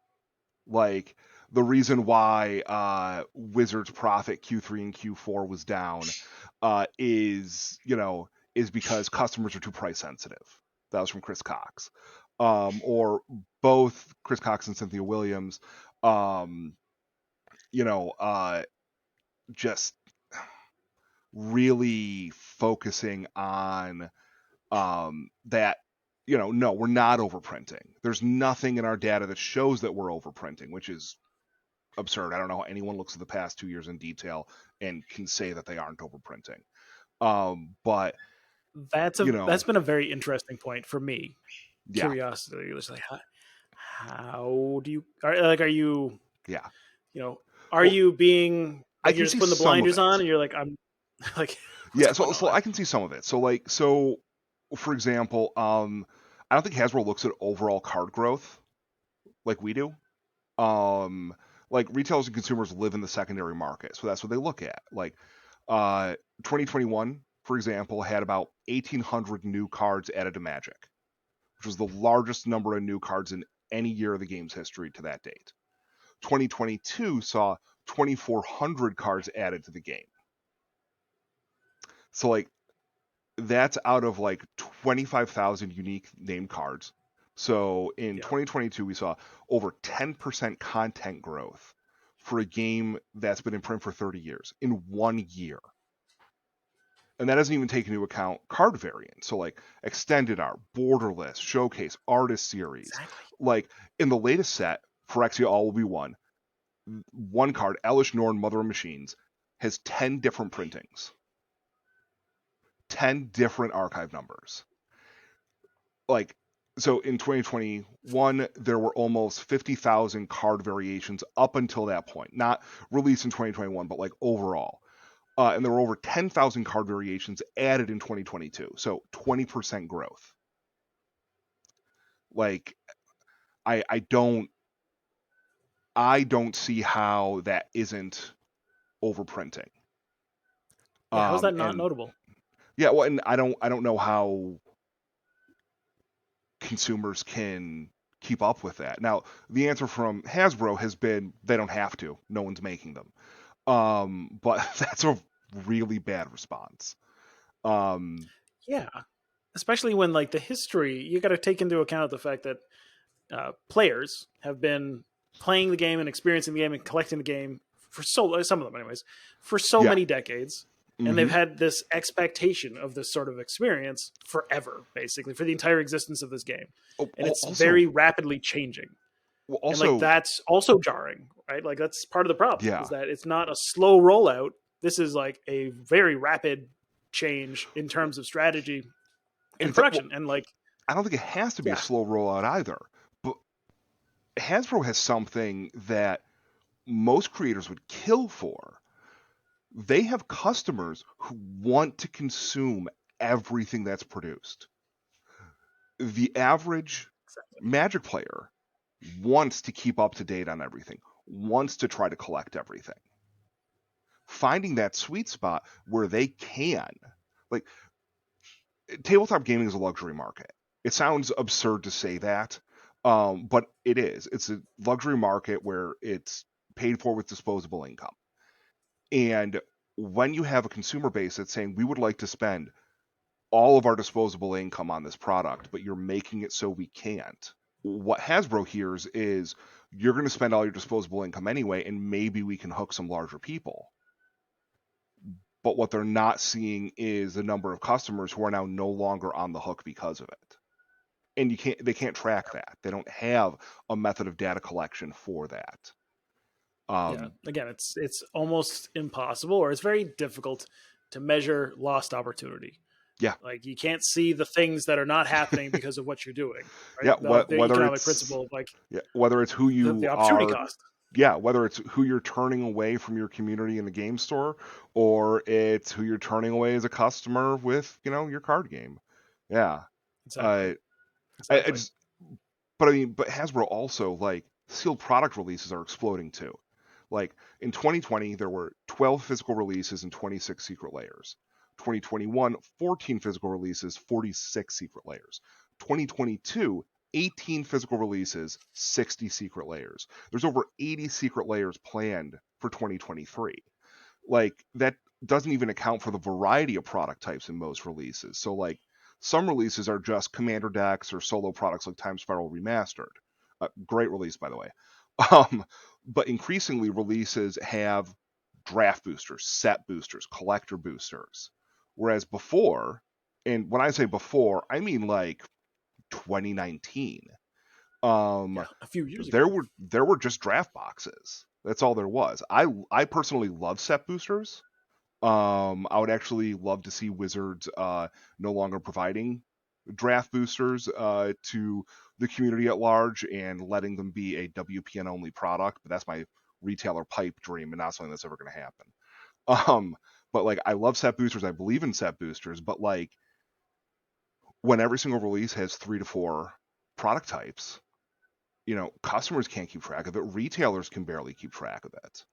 B: like the reason why Wizards profit Q3 and Q4 was down is because customers are too price sensitive. That was from Chris Cox, or both Chris Cox and Cynthia Williams. Um, just really focusing on that. No, we're not overprinting. There's nothing in our data that shows that we're overprinting, which is absurd. I don't know how anyone looks at the past 2 years in detail and can say that they aren't overprinting. But
A: That's been a very interesting point for me.
B: yeah,
A: Curiosity. It was like, how do you are you
B: yeah.
A: are
B: Well,
A: you being
B: I
A: like, you're
B: can
A: just
B: see
A: putting the
B: some of
A: blinders on
B: it.
A: and you're like, I'm like, what's
B: Yeah,
A: going
B: so
A: on?
B: I can see some of it. For example, I don't think Hasbro looks at overall card growth like we do. Um, like retailers and consumers live in the secondary market, so that's what they look at. Like, 2021, for example, had about 1,800 new cards added to Magic, which was the largest number of new cards in any year of the game's history to that date. 2022 saw 2,400 cards added to the game. So like that's out of like 25,000 unique named cards. So in
A: Yeah.
B: 2022, we saw over 10% content growth for a game that's been in print for 30 years in 1 year. And that doesn't even take into account card variants. So like extended art, borderless, showcase, artist series.
A: Exactly.
B: Like in the latest set, Phyrexia All Will Be One, one card, Elish Norn, Mother of Machines, has 10 different printings. 10 different archive numbers. Like, so in 2021, there were almost 50,000 card variations up until that point. Not released in 2021, but like overall. And there were over 10,000 card variations added in 2022. So 20% growth. Like, I don't see how that isn't overprinting.
A: Yeah, how's that not notable?
B: Yeah, well, and I don't know how consumers can keep up with that. Now, the answer from Hasbro has been they don't have to. No one's making them. But that's a really bad response.
A: Yeah, especially when like the history, you got to take into account the fact that players have been playing the game and experiencing the game and collecting the game for some of them anyways, for so many decades. And they've had this expectation of this sort of experience forever, basically, for the entire existence of this game. And it's also very rapidly changing. Well, also, and like that's also jarring, right? Like that's part of the problem is that it's not a slow rollout. This is like a very rapid change in terms of strategy and production. And like,
B: I don't think it has to be a slow rollout either. But Hasbro has something that most creators would kill for. They have customers who want to consume everything that's produced. The average Magic player wants to keep up to date on everything, wants to try to collect everything. Finding that sweet spot where they can, like, tabletop gaming is a luxury market. It sounds absurd to say that, but it is. It's a luxury market where it's paid for with disposable income. And when you have a consumer base that's saying, we would like to spend all of our disposable income on this product, but you're making it so we can't. What Hasbro hears is, you're going to spend all your disposable income anyway, and maybe we can hook some larger people. But what they're not seeing is the number of customers who are now no longer on the hook because of it. And they can't track that. They don't have a method of data collection for that.
A: Again, it's almost impossible, or it's very difficult to measure lost opportunity.
B: Yeah,
A: like you can't see the things that are not happening because of what you're doing. Right?
B: Yeah,
A: the economic principle of like
B: whether it's who you
A: the opportunity cost.
B: Yeah, whether it's who you're turning away from your community in the game store, or it's who you're turning away as a customer with your card game. Yeah,
A: exactly.
B: But Hasbro also, like, sealed product releases are exploding too. Like in 2020, there were 12 physical releases and 26 secret layers. 2021, 14 physical releases, 46 secret layers. 2022, 18 physical releases, 60 secret layers. There's over 80 secret layers planned for 2023. Like, that doesn't even account for the variety of product types in most releases. So, like, some releases are just commander decks or solo products like Time Spiral Remastered. Great release, by the way. But increasingly, releases have draft boosters, set boosters, collector boosters. Whereas before, and when I say before, I mean like 2019.
A: A few years ago.
B: There were just draft boxes. That's all there was. I personally love set boosters. I would actually love to see Wizards no longer providing draft boosters to the community at large and letting them be a WPN only product, but that's my retailer pipe dream and not something that's ever going to happen. But like, I love set boosters, I believe in set boosters, but like, when every single release has 3 to 4 product types, customers can't keep track of it, retailers can barely keep track of it.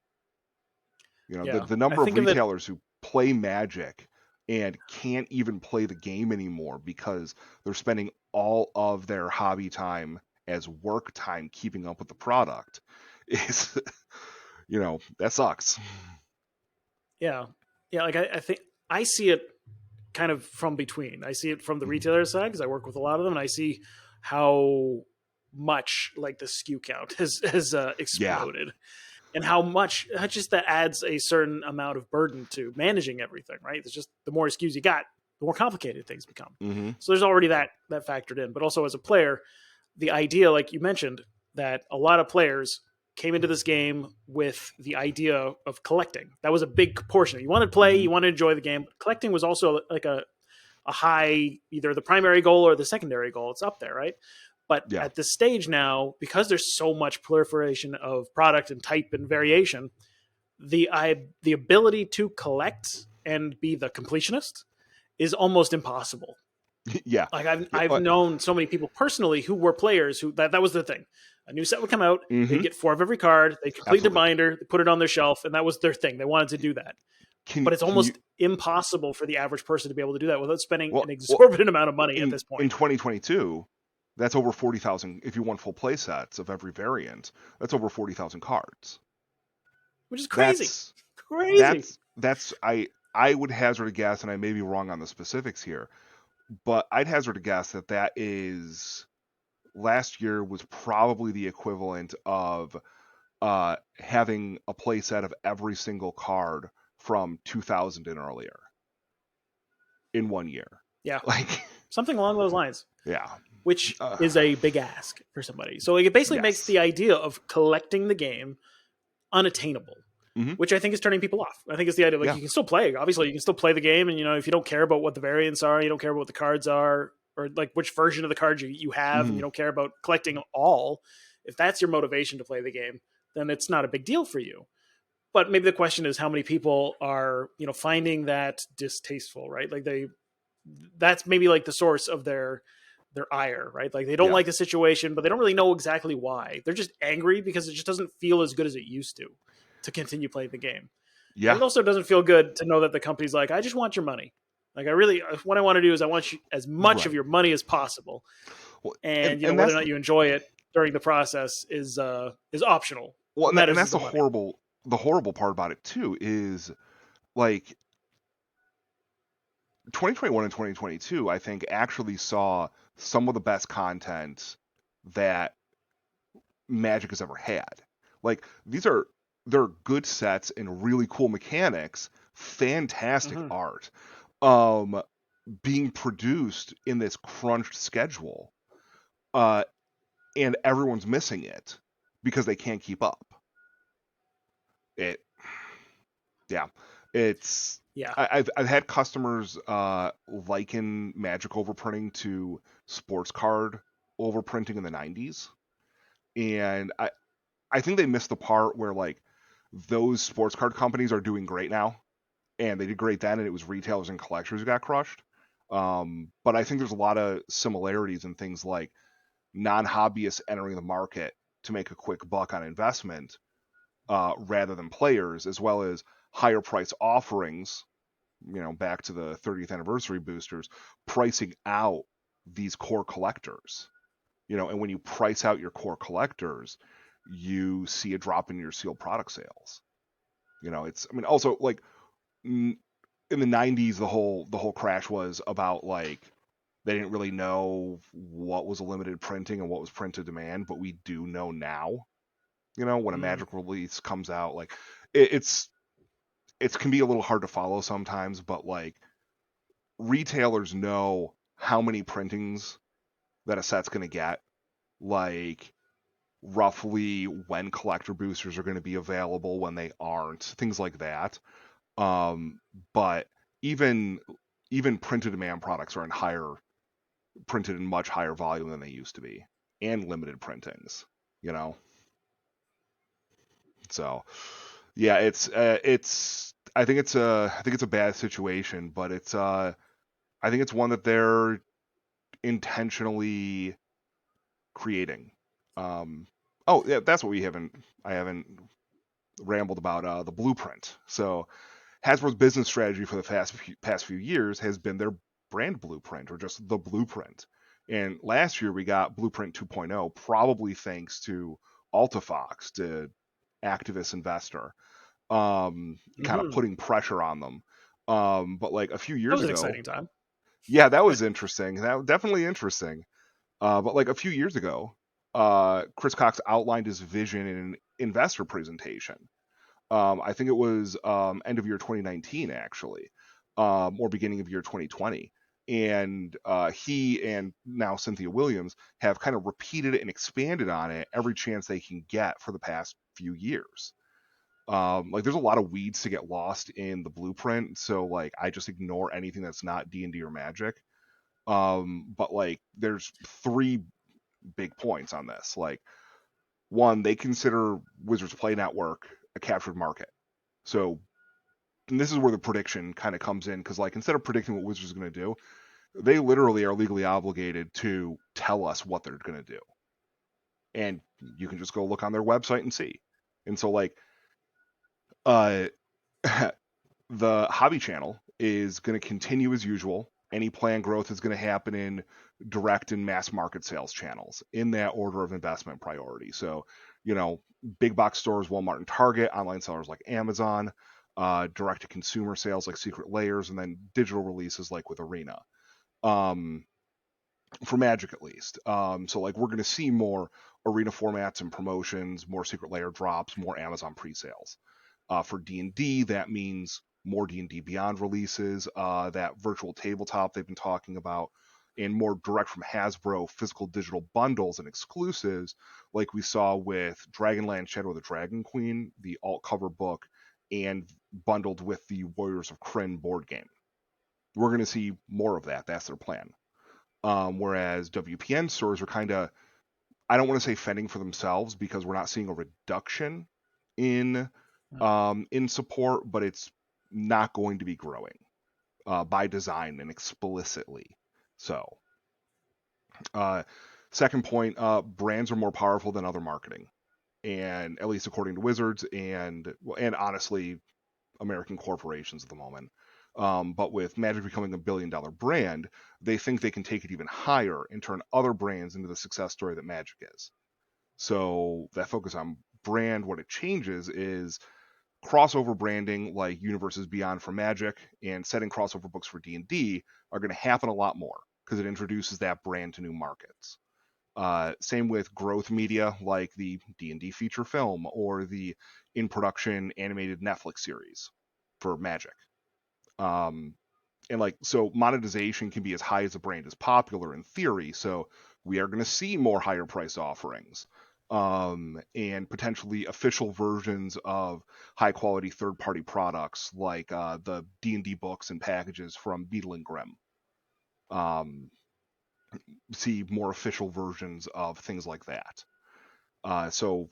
B: The number of retailers who play Magic and can't even play the game anymore because they're spending all of their hobby time as work time keeping up with the product is, that sucks.
A: Yeah. Like I think I see it kind of from between. I see it from the retailer side because I work with a lot of them, and I see how much like the SKU count has exploded. And how just that adds a certain amount of burden to managing everything, right? It's just the more SKUs you got, the more complicated things become.
B: Mm-hmm.
A: So there's already that factored in. But also as a player, the idea, like you mentioned, that a lot of players came into this game with the idea of collecting. That was a big portion. You wanted to play, you wanted to enjoy the game. Collecting was also like a high, either the primary goal or the secondary goal. It's up there, right? But
B: Yeah.
A: at this stage now, because there's so much proliferation of product and type and variation, the ability to collect and be the completionist is almost impossible.
B: Yeah.
A: Like I've known so many people personally who were players who that was the thing. A new set would come out, they'd get 4 of every card, they complete their binder, they put it on their shelf, and that was their thing. They wanted to do that. But it's almost impossible for the average person to be able to do that without spending an exorbitant amount of money at this point.
B: In 2022, that's over 40,000. If you want full play sets of every variant, that's over 40,000 cards.
A: Which is crazy. Crazy.
B: That's I would hazard a guess, and I may be wrong on the specifics here, but I'd hazard a guess that is last year was probably the equivalent of having a play set of every single card from 2000 and earlier in 1 year.
A: Yeah. Like something along those lines.
B: Yeah.
A: Which is a big ask for somebody. So it basically makes the idea of collecting the game unattainable, which I think is turning people off. I think it's the idea you can still play. Obviously, you can still play the game, and if you don't care about what the variants are, you don't care about what the cards are, or like which version of the cards you have, and you don't care about collecting all. If that's your motivation to play the game, then it's not a big deal for you. But maybe the question is how many people are finding that distasteful, right? Like that's maybe like the source of their ire, right? Like they don't like the situation, but they don't really know exactly why. They're just angry because it just doesn't feel as good as it used to continue playing the game. Yeah. And it also doesn't feel good to know that the company's like, I just want your money. Like what I want to do is I want you as much of your money as possible. Well, and whether or not you enjoy it during the process is optional.
B: Well, and that's the horrible part about it too is like 2021 and 2022, I think actually saw some of the best content that Magic has ever had. Like they're good sets and really cool mechanics, fantastic art, being produced in this crunched schedule, and everyone's missing it because they can't keep up. I've had customers liken Magic overprinting to sports card overprinting in the 90s, and I think they missed the part where like those sports card companies are doing great now, and they did great then, and it was retailers and collectors who got crushed. But I think there's a lot of similarities in things like non-hobbyists entering the market to make a quick buck on investment rather than players, as well as higher price offerings, back to the 30th anniversary boosters, pricing out these core collectors, and when you price out your core collectors, you see a drop in your sealed product sales. Also like in the 90s, the whole crash was about like, they didn't really know what was a limited printing and what was printed demand, but we do know now, when a Magic release comes out, like it can be a little hard to follow sometimes, but like retailers know how many printings that a set's going to get, like roughly when collector boosters are going to be available, when they aren't, things like that. But even printed demand products are printed in much higher volume than they used to be, and limited printings, So yeah, I think it's a bad situation, but I think it's one that they're intentionally creating. That's what I haven't rambled about, the blueprint. So Hasbro's business strategy for the past few years has been their brand blueprint, or just the blueprint. And last year we got Blueprint 2.0, probably thanks to Altifox, to activist investor, kind of putting pressure on them. But like a few years ago,
A: that was an exciting time.
B: Yeah, that was interesting. That was definitely interesting. But like a few years ago, Chris Cox outlined his vision in an investor presentation. I think it was end of year 2019, actually, or beginning of year 2020. And he and now Cynthia Williams have kind of repeated it and expanded on it every chance they can get for the past few years. Like there's a lot of weeds to get lost in the blueprint, so like I just ignore anything that's not D&D or Magic. But like there's 3 big points on this. Like, one, they consider Wizards Play Network a captured market. So, and this is where the prediction kind of comes in, because like instead of predicting what Wizards is going to do, they literally are legally obligated to tell us what they're going to do. And you can just go look on their website and see. And so like the hobby channel is going to continue as usual. Any planned growth is going to happen in direct and mass market sales channels in that order of investment priority. So, you know, big box stores, Walmart and Target, online sellers like Amazon, direct to consumer sales like Secret Layers, and then digital releases like with Arena. For Magic at least. So like we're going to see more Arena formats and promotions, more Secret Layer drops, more Amazon pre-sales. For D&D, that means more D&D Beyond releases, that virtual tabletop they've been talking about, and more direct from Hasbro physical digital bundles and exclusives like we saw with Dragonlance Shadow of the Dragon Queen, the alt cover book, and bundled with the Warriors of Krynn board game. We're going to see more of that. That's their plan. Whereas WPN stores are kind of, I don't want to say fending for themselves because we're not seeing a reduction in support, but it's not going to be growing by design and explicitly. So, second point, brands are more powerful than other marketing, and at least according to Wizards and honestly, American corporations at the moment. But with Magic becoming a $1 billion brand, they think they can take it even higher and turn other brands into the success story that Magic is. So that focus on brand, what it changes is crossover branding like Universes Beyond for Magic and setting crossover books for D&D are going to happen a lot more because it introduces that brand to new markets. Same with growth media like the D&D feature film or the in-production animated Netflix series for Magic. And like, so monetization can be as high as a brand is popular in theory. So we are going to see more higher price offerings, and potentially official versions of high quality third party products like the D&D books and packages from Beetle and Grimm. See more official versions of things like that. So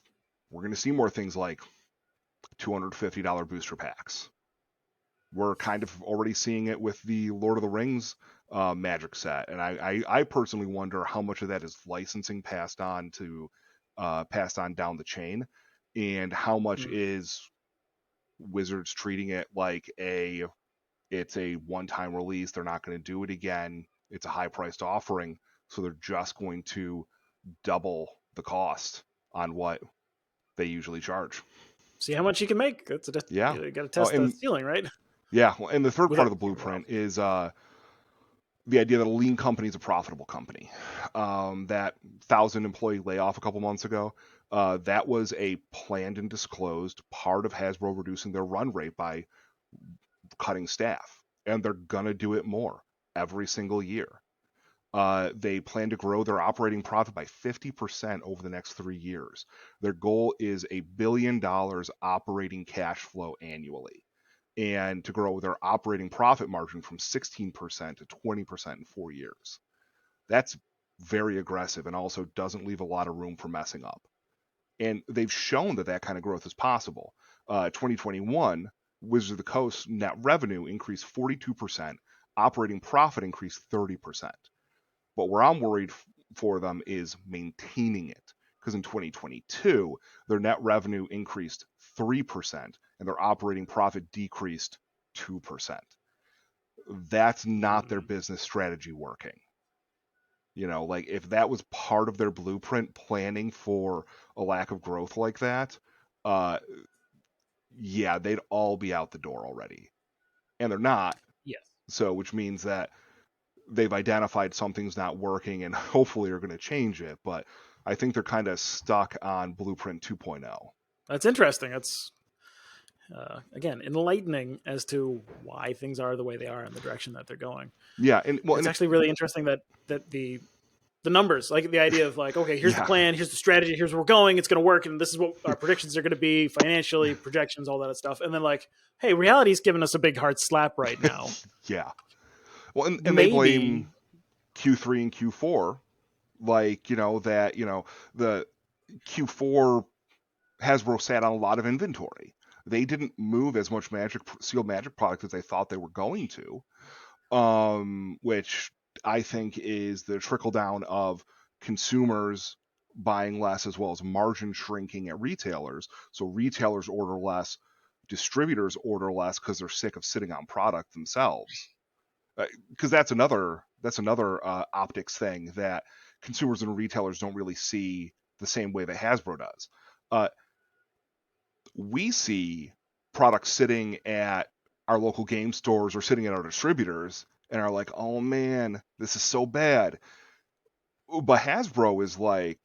B: we're going to see more things like $250 booster packs. We're kind of already seeing it with the Lord of the Rings Magic set, and I personally wonder how much of that is licensing passed on down the chain, and how much is Wizards treating it like it's a one-time release. They're not going to do it again. It's a high-priced offering, so they're just going to double the cost on what they usually charge.
A: See how much you can make. That's
B: yeah.
A: You got to test the ceiling, right?
B: Yeah, and the third part of the blueprint is the idea that a lean company is a profitable company. That 1,000-employee layoff a couple months ago, that was a planned and disclosed part of Hasbro reducing their run rate by cutting staff, and they're going to do it more every single year. They plan to grow their operating profit by 50% over the next 3 years. Their goal is $1 billion operating cash flow annually, and to grow their operating profit margin from 16% to 20% in 4 years. That's very aggressive and also doesn't leave a lot of room for messing up. And they've shown that that kind of growth is possible. 2021, Wizards of the Coast net revenue increased 42%, operating profit increased 30%. But where I'm worried for them is maintaining it, because in 2022, their net revenue increased 3% and their operating profit decreased 2%. That's not their business strategy working. You know, like if that was part of their blueprint, planning for a lack of growth like that, yeah, they'd all be out the door already. And they're not.
A: Yes.
B: So, which means that they've identified something's not working and hopefully are going to change it. But I think they're kind of stuck on Blueprint 2.0.
A: That's interesting. again, enlightening as to why things are the way they are and the direction that they're going.
B: Yeah.
A: It's actually really interesting that the numbers, like the idea of like, okay, here's the plan, here's the strategy, here's where we're going, it's going to work, and this is what our predictions are going to be financially, projections, all that stuff. And then like, hey, reality's giving us a big hard slap right now.
B: Yeah. Well, and they blame Q3 and Q4, like, the Q4 Hasbro sat on a lot of inventory. They didn't move as much sealed magic product as they thought they were going to, which I think is the trickle down of consumers buying less as well as margin shrinking at retailers. So retailers order less, distributors order less because they're sick of sitting on product themselves. Because that's another optics thing that consumers and retailers don't really see the same way that Hasbro does. We see products sitting at our local game stores or sitting at our distributors and are like, oh man, this is so bad. But Hasbro is like,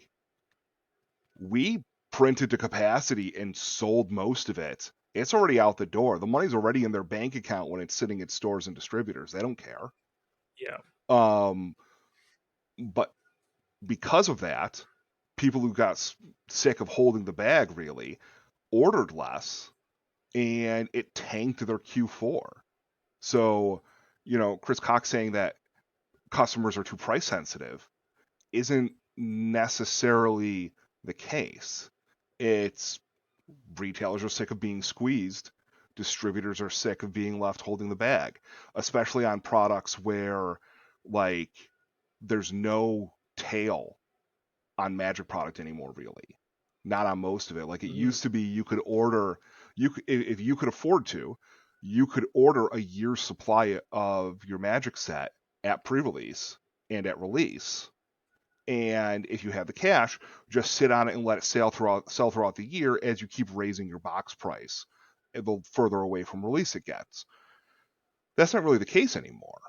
B: we printed to capacity and sold most of it. It's already out the door. The money's already in their bank account when it's sitting at stores and distributors. They don't care.
A: Yeah.
B: But because of that, people who got sick of holding the bag really ordered less, and it tanked their Q4. So, Chris Cox saying that customers are too price sensitive isn't necessarily the case. It's retailers are sick of being squeezed. Distributors are sick of being left holding the bag, especially on products where, like, there's no tail on Magic product anymore, really. Not on most of it. Like, it used to be, you could order, if you could afford to, you could order a year's supply of your Magic set at pre-release and at release. And if you have the cash, just sit on it and let it sell throughout the year as you keep raising your box price the further away from release it gets. That's not really the case anymore.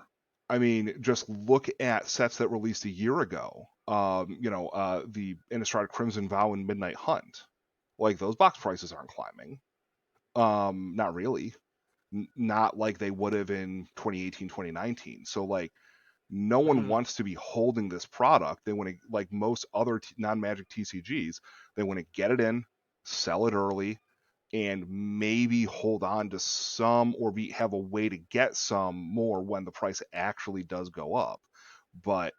B: I mean, just look at sets that released a year ago. The Innistrad Crimson Vow and Midnight Hunt. Like, those box prices aren't climbing. Not really. Not like they would have in 2018, 2019. So, like, no one wants to be holding this product. They want to, like most other non-Magic TCGs, they want to get it in, sell it early, and maybe hold on to some or have a way to get some more when the price actually does go up. But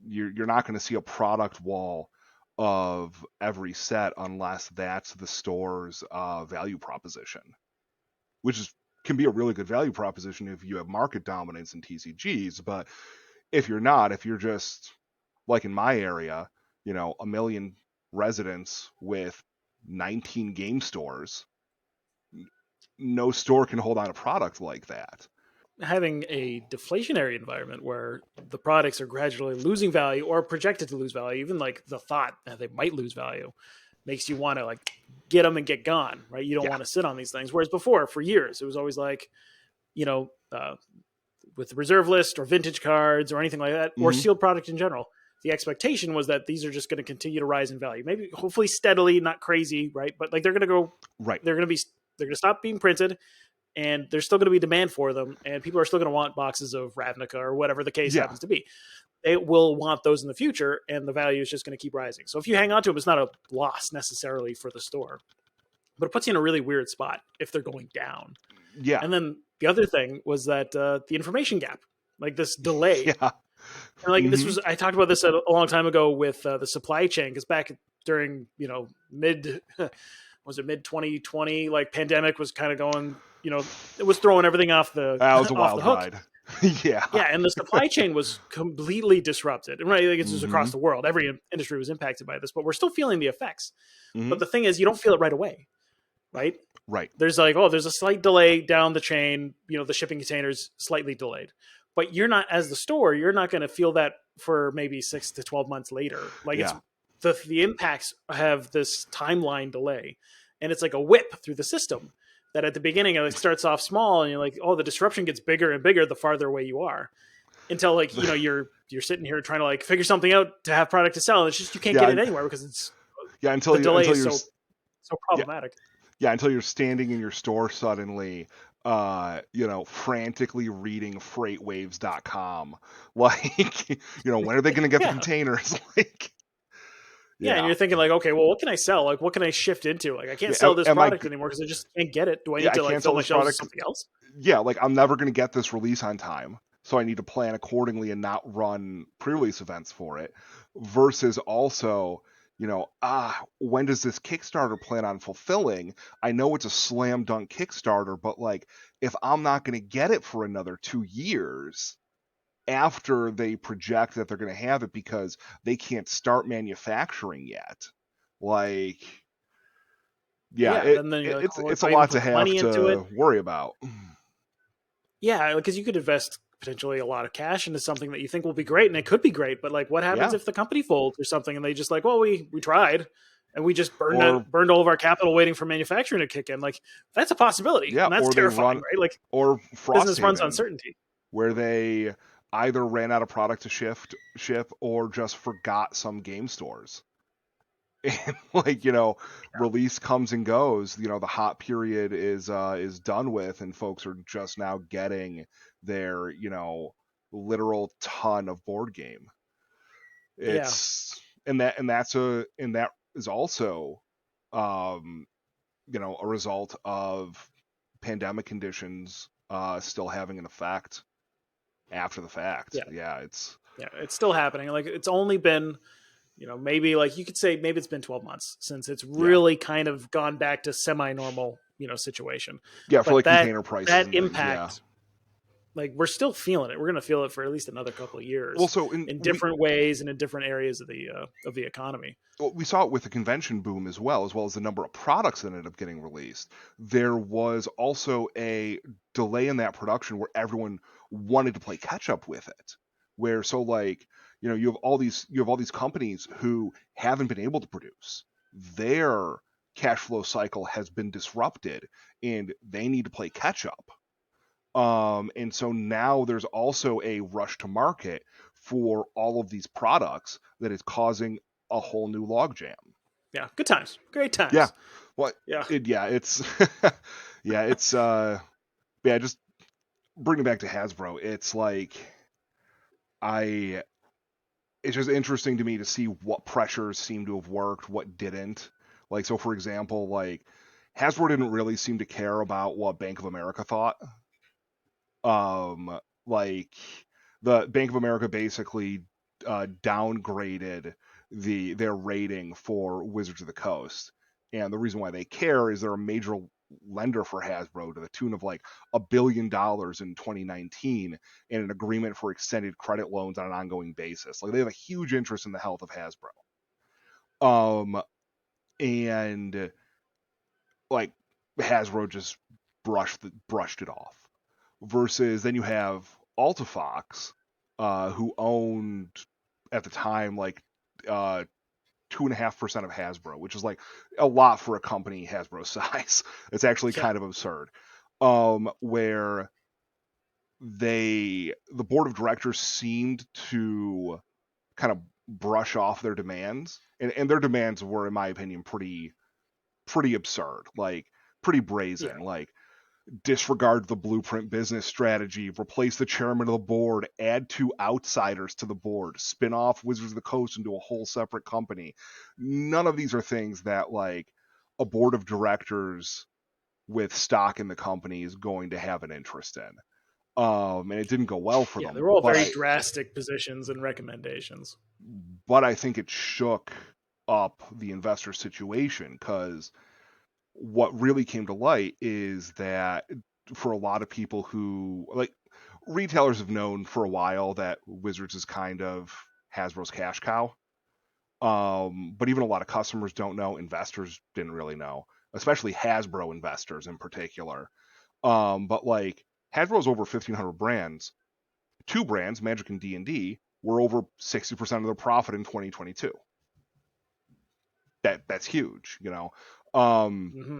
B: you're not going to see a product wall of every set unless that's the store's value proposition, which can be a really good value proposition if you have market dominance in TCGs. But if you're just like in my area, 1 million residents with 19 game stores, no store can hold on a product like that.
A: Having a deflationary environment where the products are gradually losing value or projected to lose value, even like the thought that they might lose value, makes you want to like get them and get gone, right? You don't want to sit on these things. Whereas before, for years, it was always like, with the reserve list or vintage cards or anything like that, or sealed product in general, the expectation was that these are just going to continue to rise in value. Maybe hopefully steadily, not crazy, right? But like they're going to go,
B: right.
A: They're going to stop being printed, and there's still going to be demand for them, and people are still going to want boxes of Ravnica or whatever the case happens to be. They will want those in the future, and the value is just going to keep rising. So if you hang on to them, it's not a loss necessarily for the store, but it puts you in a really weird spot if they're going down.
B: Yeah.
A: And then the other thing was that the information gap, like this delay.
B: Yeah.
A: And like this was, I talked about this a long time ago with the supply chain, because back during, mid 2020, like pandemic was kind of going, it was throwing everything off the
B: that was a
A: off
B: wild
A: the hook.
B: ride. Yeah,
A: and the supply chain was completely disrupted. Right, like it's just across the world. Every industry was impacted by this, but we're still feeling the effects. But the thing is, you don't feel it right away, right?
B: Right.
A: There's like, there's a slight delay down the chain. The shipping containers slightly delayed, but you're not, as the store, you're not going to feel that for maybe 6 to 12 months later. Like it's the impacts have this timeline delay, and it's like a whip through the system. That at the beginning it starts off small, and you're like, the disruption gets bigger and bigger the farther away you are, until like you're sitting here trying to like figure something out to have product to sell, and it's just you can't get it anywhere because it's
B: until
A: the delay
B: you're
A: is so problematic.
B: Yeah, until you're standing in your store suddenly, frantically reading freightwaves.com. Like, when are they going to get the
A: Yeah.
B: containers? Like,
A: Yeah, and
B: yeah.
A: you're thinking like, okay, well, what can I sell? Like, what can I shift into? Like, I can't
B: Yeah,
A: sell this
B: am I,
A: product anymore because I just can't get it. Do I
B: yeah,
A: need
B: I
A: to like
B: can't
A: fill
B: sell
A: my
B: this
A: shelves with
B: product.
A: something else?
B: Yeah, like I'm never going to get this release on time. So I need to plan accordingly and not run pre-release events for it. Versus also, when does this Kickstarter plan on fulfilling? I know it's a slam dunk Kickstarter, but like if I'm not going to get it for another 2 years after they project that they're going to have it because they can't start manufacturing yet, like, yeah,
A: Yeah, then you're like, oh,
B: it's
A: do
B: a
A: I even
B: lot to
A: put the
B: have
A: money into it?
B: to worry about.
A: Yeah, because you could invest potentially a lot of cash into something that you think will be great, and it could be great. But like, what happens
B: Yeah.
A: if the company folds or something, and they just like, well, we tried, and we just
B: Or
A: burned all of our capital waiting for manufacturing to kick in? Like, that's a possibility,
B: yeah,
A: and that's
B: or they
A: terrifying,
B: run,
A: right? Like,
B: or
A: business runs on
B: Frosthaven,
A: certainty.
B: where they either ran out of product to ship or just forgot some game stores. And like, release comes and goes, the hot period is done with and folks are just now getting their, literal ton of board game.
A: Yeah,
B: It's and that is also um a result of pandemic conditions still having an effect after the fact.
A: yeah,
B: Yeah, it's
A: yeah. It's still happening. Like, it's only been, maybe like you could say maybe it's been 12 months since it's
B: yeah.
A: really kind of gone back to semi-normal, situation.
B: Yeah, for
A: But
B: like container prices
A: that
B: and things, yeah.
A: impact, like, we're still feeling it. We're going to feel it for at least another couple of
B: Well,
A: years
B: so
A: in different ways and in different areas of the economy.
B: we saw it with the convention boom as well as the number of products that ended up getting released. There was also a delay in that production where everyone wanted to play catch up with it. Where so like, you have all these companies who haven't been able to produce. Their cash flow cycle has been disrupted and they need to play catch up. And so now there's also a rush to market for all of these products that is causing a whole new logjam.
A: Yeah, good times, great
B: Yeah.
A: times.
B: Well,
A: Yeah,
B: it's yeah, yeah, just bring it back to Hasbro. It's like I it's just interesting to me to see what pressures seem to have worked, what didn't. Like so for example, like Hasbro didn't really seem to care about what Bank of America thought. Like the Bank of America basically downgraded their rating for Wizards of the Coast, and the reason why they care is they're a major lender for Hasbro to the tune of like $1 billion in 2019 and an agreement for extended credit loans on an ongoing basis. Like they have a huge interest in the health of Hasbro. Um, and like Hasbro just brushed it off. Versus then you have Altifox, who owned at the time like 2.5% of Hasbro, which is like a lot for a company Hasbro size. It's actually
A: yeah,
B: kind of absurd. Where the board of directors seemed to kind of brush off their demands, and their demands were, in my opinion, pretty absurd, like pretty
A: yeah,
B: brazen, like disregard the blueprint business strategy, replace the chairman of the board, add two outsiders to the board, spin off Wizards of the Coast into a whole separate company. None of these are things that like a board of directors with stock in the company is going to have an interest in. And it didn't go well for
A: yeah. They
B: them,
A: were all very drastic positions and recommendations.
B: but I think it shook up the investor situation because what really came to light is that for a lot of people who like retailers have known for a while that Wizards is kind of Hasbro's cash cow. But even a lot of customers don't know, investors didn't really know, especially Hasbro investors in particular. But like Hasbro's over 1,500 brands. Two brands, Magic and D&D, were over 60% of their profit in 2022. That's huge. Um,
A: Hmm.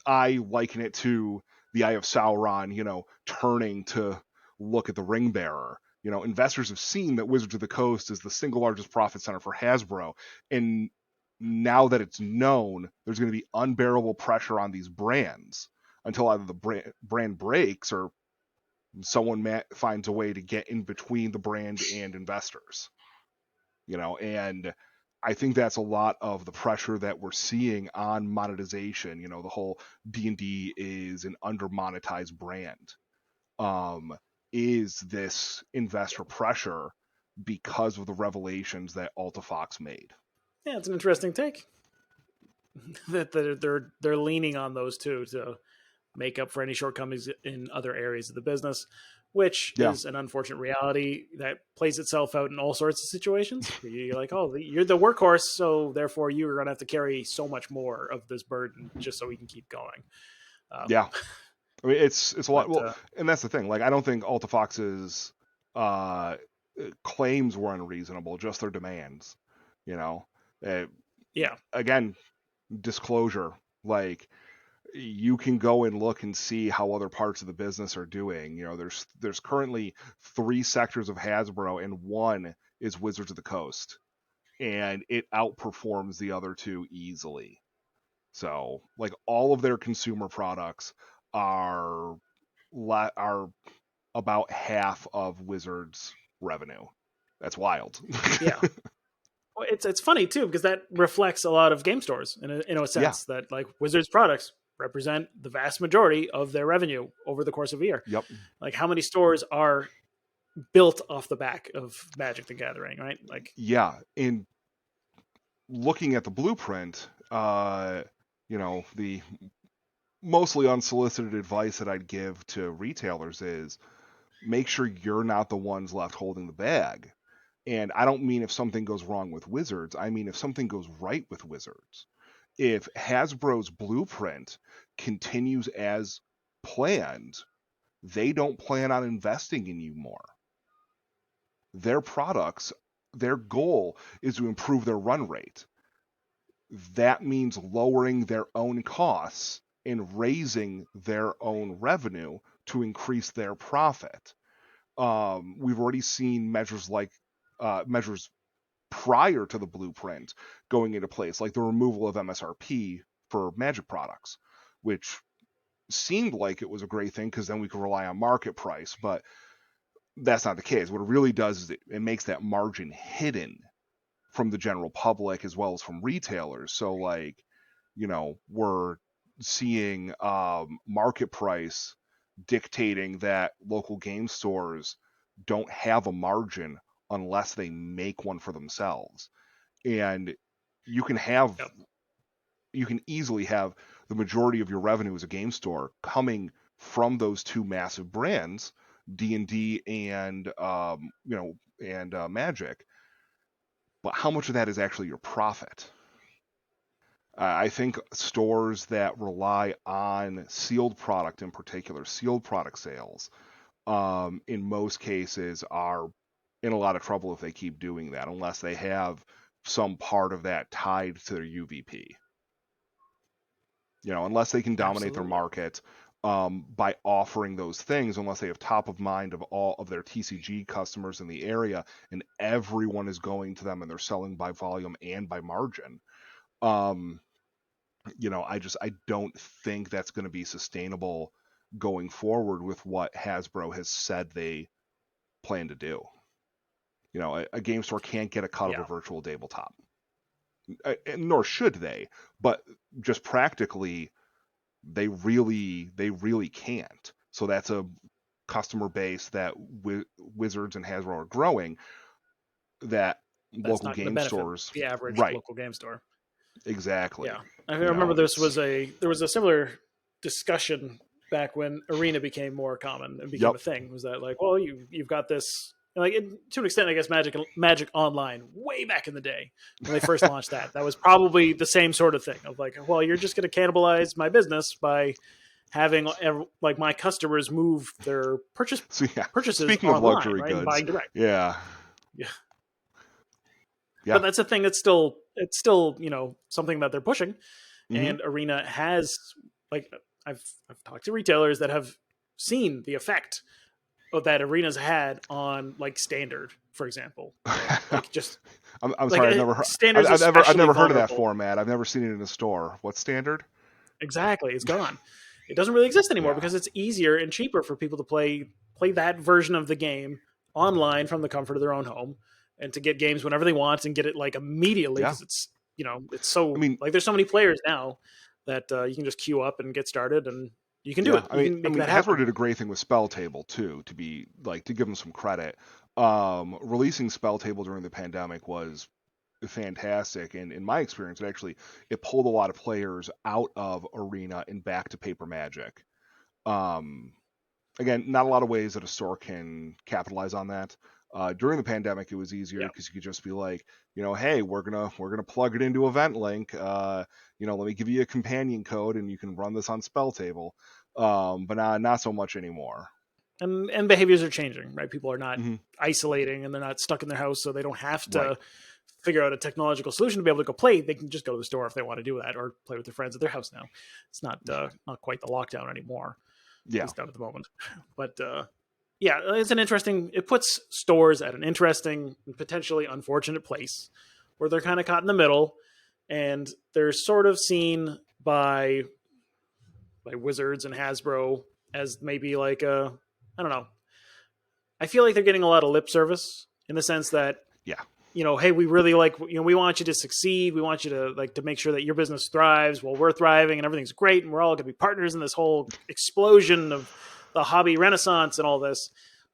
B: I liken it to the Eye of Sauron, turning to look at the ring bearer. Investors have seen that Wizards of the Coast is the single largest profit center for Hasbro, and now that it's known, there's going to be unbearable pressure on these brands until either the brand breaks or someone finds a way to get in between the brand and investors. And I think that's a lot of the pressure that we're seeing on monetization. The whole D&D is an under-monetized brand. Is this investor pressure because of the revelations that AltaFox made?
A: Yeah, it's an interesting take. That they're leaning on those two to make up for any shortcomings in other areas of the business, which is an unfortunate reality that plays itself out in all sorts of situations. You're like, oh, you're the workhorse, so therefore you're going to have to carry so much more of this burden just so we can keep going.
B: I mean, it's a lot. Well, and that's the thing. Like, I don't think AltaFox's claims were unreasonable, just their demands. Again, disclosure. Like, you can go and look and see how other parts of the business are doing. There's currently 3 sectors of Hasbro, and one is Wizards of the Coast, and it outperforms the other 2 easily. So, like, all of their consumer products are about half of Wizards' revenue. That's wild.
A: Yeah. Well, it's funny too, because that reflects a lot of game stores in a sense that, like, Wizards products represent the vast majority of their revenue over the course of a year.
B: Yep.
A: Like, how many stores are built off the back of Magic the Gathering, right? Like,
B: yeah. In looking at the blueprint, the mostly unsolicited advice that I'd give to retailers is make sure you're not the ones left holding the bag. And I don't mean if something goes wrong with Wizards. I mean if something goes right with Wizards. If Hasbro's blueprint continues as planned, they don't plan on investing in you more. Their products, their goal is to improve their run rate. That means lowering their own costs and raising their own revenue to increase their profit. We've already seen measures prior to the blueprint going into place, like the removal of MSRP for Magic products, which seemed like it was a great thing because then we could rely on market price, but that's not the case. What it really does is it makes that margin hidden from the general public as well as from retailers. So, like, we're seeing market price dictating that local game stores don't have a margin unless they make one for themselves. And you can easily have the majority of your revenue as a game store coming from those 2 massive brands, D&D and Magic. But how much of that is actually your profit? I think stores that rely on sealed product, in particular, sealed product sales, in most cases are in a lot of trouble if they keep doing that, unless they have some part of that tied to their UVP. Unless they can dominate their market by offering those things, unless they have top of mind of all of their TCG customers in the area, and everyone is going to them and they're selling by volume and by margin. I don't think that's going to be sustainable going forward with what Hasbro has said they plan to do. A game store can't get a cut of a virtual tabletop, nor should they. But just practically, they really can't. So that's a customer base that Wizards and Hasbro are growing. That's local game stores,
A: the average local game store.
B: Exactly.
A: Yeah, I remember there was a similar discussion back when Arena became more common and became a thing. Was that like, well, you've got this, like, to an extent, I guess Magic Online way back in the day when they first launched that was probably the same sort of thing of like, well, you're just going to cannibalize my business by having like my customers move their purchases.
B: Speaking
A: online,
B: of luxury
A: right?
B: goods,
A: buying direct.
B: Yeah.
A: But that's a thing it's still something that they're pushing. Mm-hmm. And Arena has, like, I've talked to retailers that have seen the effect that arenas had on like standard, for example. Like just
B: I'm
A: like
B: sorry, I've never heard of that format. I've never seen it in a store. What's standard?
A: Exactly, it's gone. It doesn't really exist anymore
B: Yeah.
A: because it's easier and cheaper for people to play that version of the game online from the comfort of their own home, and to get games whenever they want and get it like immediately,
B: Yeah.
A: because it's it's so,
B: I mean,
A: like there's so many players now that you can just queue up and get started, and you can do it. You can make that happen.
B: Hasbro did a great thing with Spell Table too. To give them some credit, releasing Spell Table during the pandemic was fantastic, and in my experience, it pulled a lot of players out of Arena and back to Paper Magic. Again, not a lot of ways that a store can capitalize on that. During the pandemic, it was easier because you could just be like, hey, we're gonna plug it into EventLink. Let me give you a companion code, and you can run this on Spell Table. But not so much anymore.
A: And behaviors are changing, right? People are not isolating, and they're not stuck in their house, so they don't have to figure out a technological solution to be able to go play. They can just go to the store if they want to do that, or play with their friends at their house now. It's not quite the lockdown anymore.
B: Yeah,
A: at least not at the moment. But it puts stores at an interesting and potentially unfortunate place where they're kind of caught in the middle, and they're sort of seen by Wizards and Hasbro as maybe like I don't know. I feel like they're getting a lot of lip service in the sense that, hey, we really we want you to succeed. We want you to make sure that your business thrives while we're thriving and everything's great. And we're all going to be partners in this whole explosion of the hobby renaissance and all this.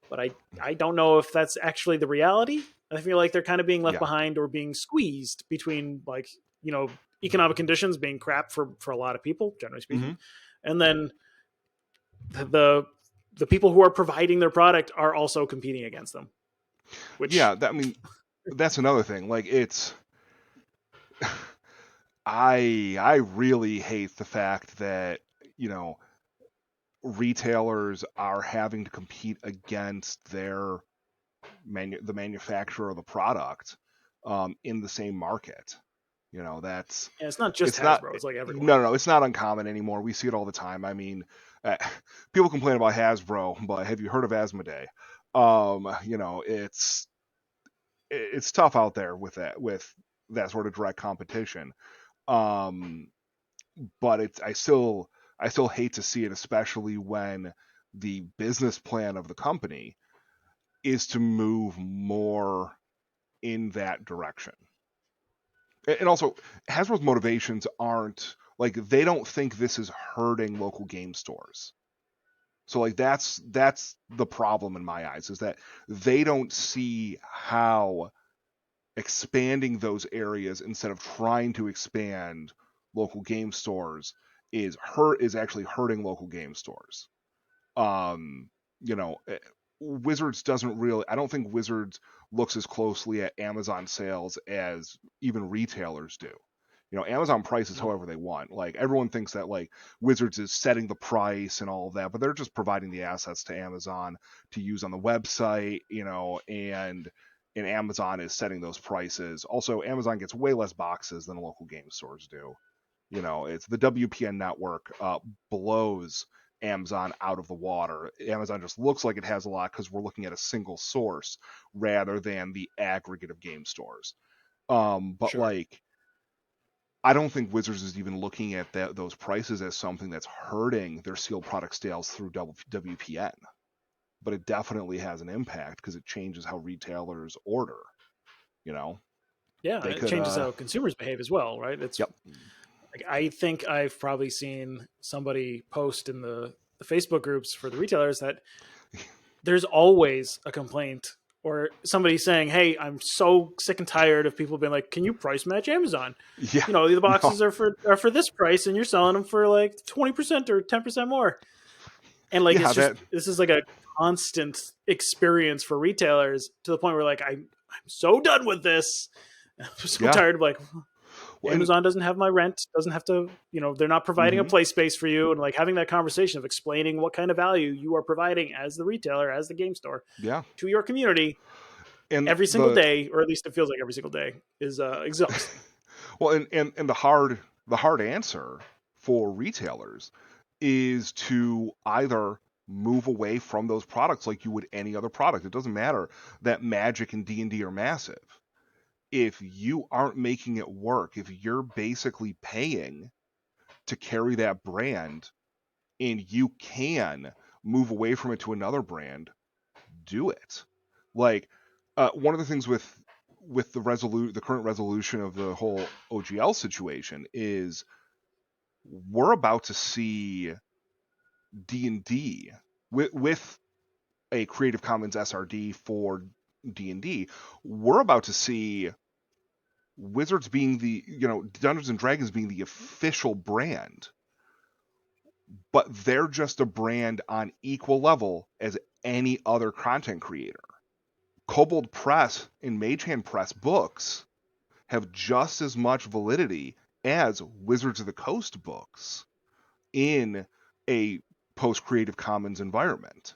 A: But I don't know if that's actually the reality. I feel like they're kind of being left behind or being squeezed between economic conditions being crap for a lot of people, generally speaking. And then the people who are providing their product are also competing against them.
B: That's another thing. Like, it's, I really hate the fact that, retailers are having to compete against the manufacturer of the product in the same market.
A: It's not just Hasbro. It's like everyone.
B: No, it's not uncommon anymore. We see it all the time. I mean, people complain about Hasbro, but have you heard of Asmodee? It's tough out there with that sort of direct competition. But I still hate to see it, especially when the business plan of the company is to move more in that direction. And also, Hasbro's motivations aren't like, they don't think this is hurting local game stores. So that's the problem in my eyes, is that they don't see how expanding those areas instead of trying to expand local game stores is actually hurting local game stores. Wizards doesn't really, I don't think Wizards looks as closely at Amazon sales as even retailers do. Amazon prices however they want. Like, everyone thinks that Wizards is setting the price and all of that, but they're just providing the assets to Amazon to use on the website, and Amazon is setting those prices. Also, Amazon gets way less boxes than local game stores do. It's the WPN network blows Amazon out of the water. Amazon just looks like it has a lot because we're looking at a single source rather than the aggregate of game stores. But sure. I don't think Wizards is even looking at those prices as something that's hurting their sealed product sales through WPN. But it definitely has an impact because it changes how retailers order.
A: Yeah, it changes how consumers behave as well, right? I think I've probably seen somebody post in the Facebook groups for the retailers that there's always a complaint or somebody saying, hey, I'm so sick and tired of people being like, can you price match Amazon?
B: Yeah,
A: the boxes are for this price and you're selling them for 20% or 10% more. And this is like a constant experience for retailers, to the point where I'm so done with this. I'm so tired of Amazon doesn't have my rent, doesn't have to, they're not providing a play space for you, and having that conversation of explaining what kind of value you are providing as the retailer, as the game store, to your community, and every single day, or at least it feels like every single day, is exhausting.
B: Well, and the hard answer for retailers is to either move away from those products like you would any other product. It doesn't matter that Magic and D&D are massive. If you aren't making it work, if you're basically paying to carry that brand and you can move away from it to another brand, do it. Like, one of the things with the current resolution of the whole OGL situation is we're about to see D&D with a Creative Commons SRD for D&D. We're about to see Wizards being Dungeons and Dragons being the official brand, but they're just a brand on equal level as any other content creator. Kobold Press and Mage Hand Press books have just as much validity as Wizards of the Coast books in a post Creative Commons environment.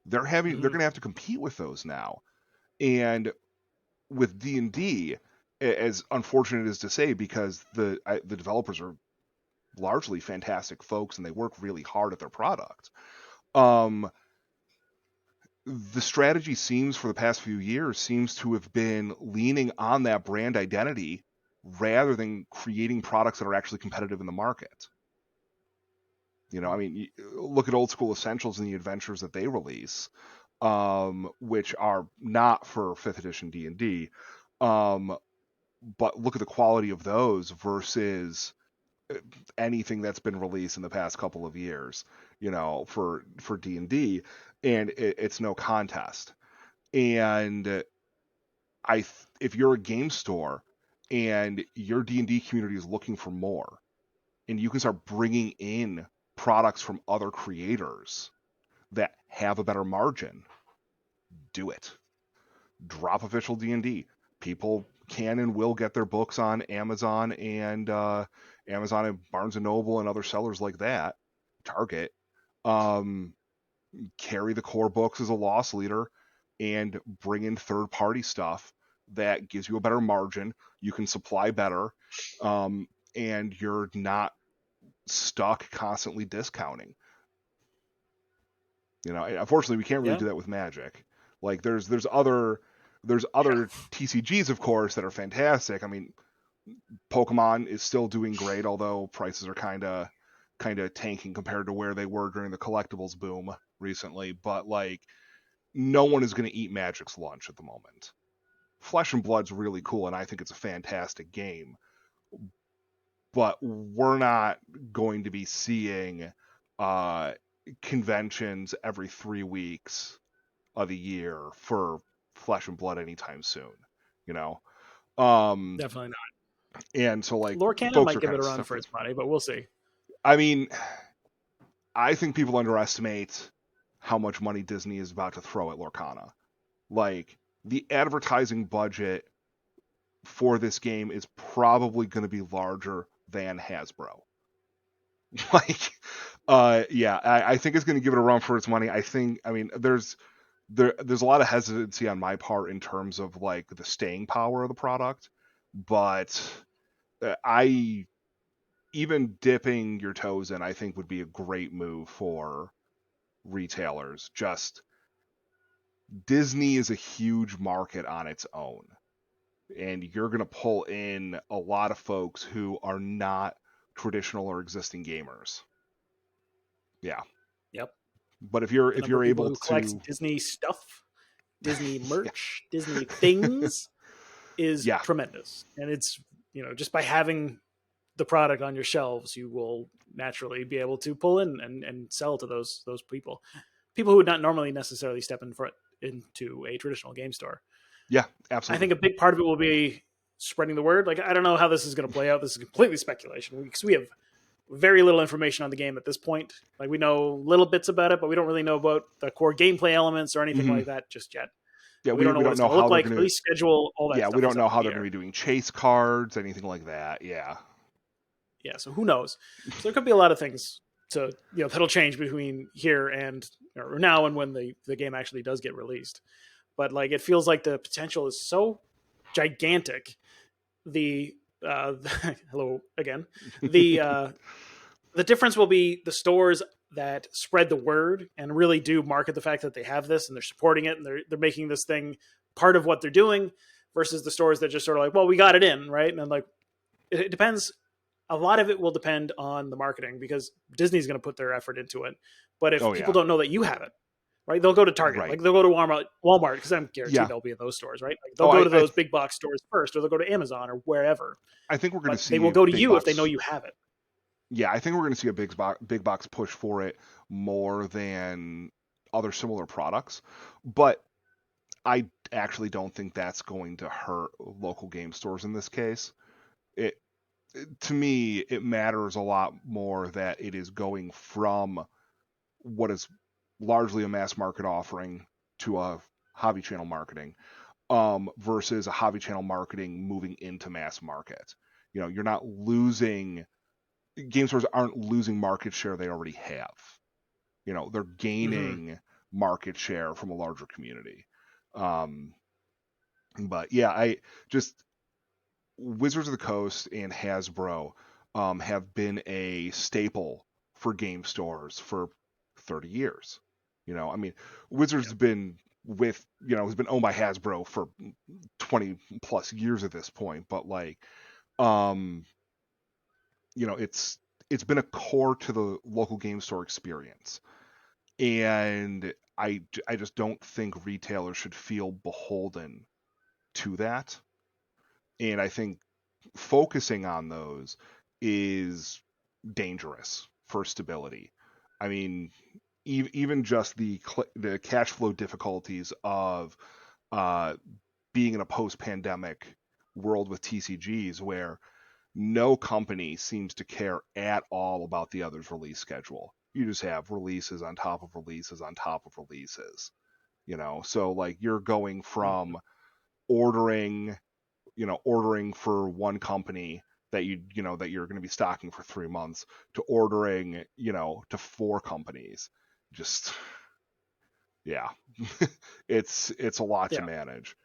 B: They're going to have to compete with those now. And with D&D, as unfortunate as to say, because the developers are largely fantastic folks and they work really hard at their product. The strategy for the past few years seems to have been leaning on that brand identity rather than creating products that are actually competitive in the market. I mean, look at Old School Essentials and the adventures that they release, which are not for 5th edition D&D. But look at the quality of those versus anything that's been released in the past couple of years, for D&D, and it's no contest. And if you're a game store and your D&D community is looking for more, and you can start bringing in products from other creators that have a better margin, do it. Drop official D&D. People can and will get their books on Amazon and Barnes & Noble and other sellers like that. Target. Carry the core books as a loss leader and bring in third-party stuff that gives you a better margin. You can supply better, and you're not stuck constantly discounting. Unfortunately, we can't really do that with Magic. Like, there's other TCGs, of course, that are fantastic. I mean, Pokemon is still doing great, although prices are kind of tanking compared to where they were during the collectibles boom recently. But like, no one is going to eat Magic's lunch at the moment. Flesh and Blood's really cool, and I think it's a fantastic game. But we're not going to be seeing conventions every 3 weeks of the year for Flesh and Blood anytime soon.
A: Definitely not.
B: And so, like,
A: Lore Canon might give it a run for its money, but we'll see.
B: I mean, I think people underestimate how much money Disney is about to throw at Lorcana. Like, the advertising budget for this game is probably going to be larger than Hasbro. Like, I think it's going to give it a run for its money. There's a lot of hesitancy on my part in terms of like the staying power of the product, but even dipping your toes in, I think would be a great move for retailers. Just Disney is a huge market on its own, and you're going to pull in a lot of folks who are not traditional or existing gamers. Yeah.
A: Yep.
B: But if you're able to
A: collect Disney stuff, Disney merch, Disney things is tremendous. And it's, just by having the product on your shelves, you will naturally be able to pull in and sell to those people who would not normally necessarily step into a traditional game store.
B: Yeah, absolutely.
A: I think a big part of it will be spreading the word. Like, I don't know how this is going to play out. This is completely speculation because we have very little information on the game at this point. Like, we know little bits about it, but we don't really know about the core gameplay elements or anything like that just yet.
B: Yeah, we don't know what it's going to look like,
A: release schedule, all that stuff.
B: Yeah, we don't know how they're going to be doing chase cards, anything like that. Yeah.
A: Yeah, so who knows? So there could be a lot of things that'll change between here and or now and when the game actually does get released. But like, it feels like the potential is so gigantic. Hello again. The difference will be the stores that spread the word and really do market the fact that they have this and they're supporting it and they're making this thing part of what they're doing, versus the stores that just sort of like, well, we got it in, right? And like, it depends. A lot of it will depend on the marketing, because Disney's going to put their effort into it. But if people don't know that you have it, right, they'll go to Target,
B: Right.
A: like they'll go to Walmart, because I'm guaranteed they'll be in those stores, right? Like they'll go to those big box stores first, or they'll go to Amazon or wherever.
B: I think we're going to see.
A: They will go to you if they know you have it.
B: Yeah, I think we're going to see a big box push for it more than other similar products. But I actually don't think that's going to hurt local game stores in this case. To me, it matters a lot more that it is going from what is largely a mass market offering to a hobby channel marketing, versus a hobby channel marketing moving into mass market. You're not losing. Game stores aren't losing market share they already have. They're gaining market share from a larger community. But yeah, Wizards of the Coast and Hasbro have been a staple for game stores for 30 years. Wizards has been has been owned by Hasbro for 20 plus years at this point, but like, it's been a core to the local game store experience. And I just don't think retailers should feel beholden to that. And I think focusing on those is dangerous for stability. I mean, even just the cash flow difficulties of being in a post-pandemic world with TCGs, where no company seems to care at all about the other's release schedule. You just have releases on top of releases on top of releases. So like, you're going from ordering for one company that that you're going to be stocking for 3 months, to ordering, to 4 companies. Just, yeah, it's a lot to manage.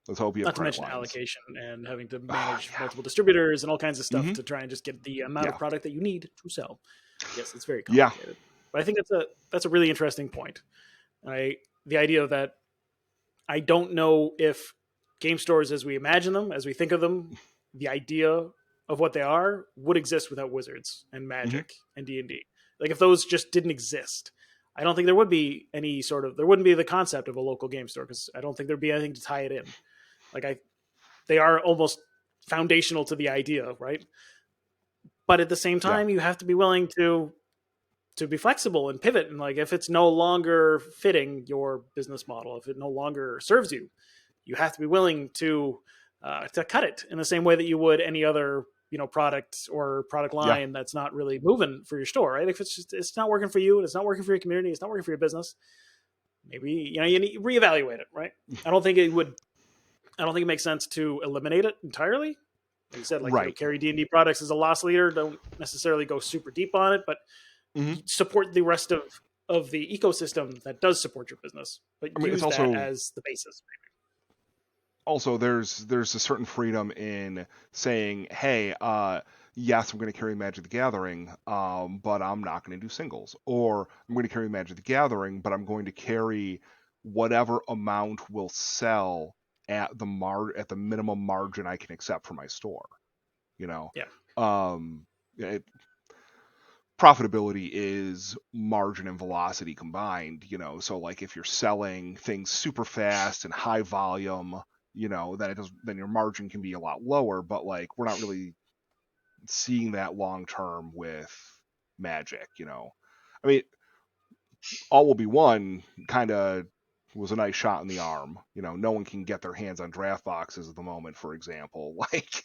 B: Let's hope you have.
A: Not to mention allocation and having to manage multiple distributors and all kinds of stuff to try and just get the amount of product that you need to sell. Yes, it's very complicated. But I think that's a really interesting point. The idea that I don't know if game stores as we imagine them, as we think of them, the idea of what they are, would exist without Wizards and Magic and D&D. Like, if those just didn't exist, I don't think there would be there wouldn't be the concept of a local game store, because I don't think there'd be anything to tie it in. Like, they are almost foundational to the idea, right? But at the same time, you have to be willing to be flexible and pivot. And like, if it's no longer fitting your business model, if it no longer serves you, you have to be willing to cut it in the same way that you would any other product or product line that's not really moving for your store, right? If it's not working for you, and it's not working for your community, it's not working for your business, maybe you need to reevaluate it, right? I don't think it makes sense to eliminate it entirely. Like you said, carry D&D products as a loss leader. Don't necessarily go super deep on it, but support the rest of the ecosystem that does support your business. But use that as the basis, maybe.
B: Also, there's a certain freedom in saying, hey, yes, I'm going to carry Magic the Gathering, but I'm not going to do singles. Or I'm going to carry Magic the Gathering, but I'm going to carry whatever amount will sell at the minimum margin I can accept for my store. Profitability is margin and velocity combined. So like, if you're selling things super fast and high volume, then your margin can be a lot lower. But like, we're not really seeing that long term with Magic. I mean, All Will Be One kind of was a nice shot in the arm. No one can get their hands on draft boxes at the moment, for example. Like,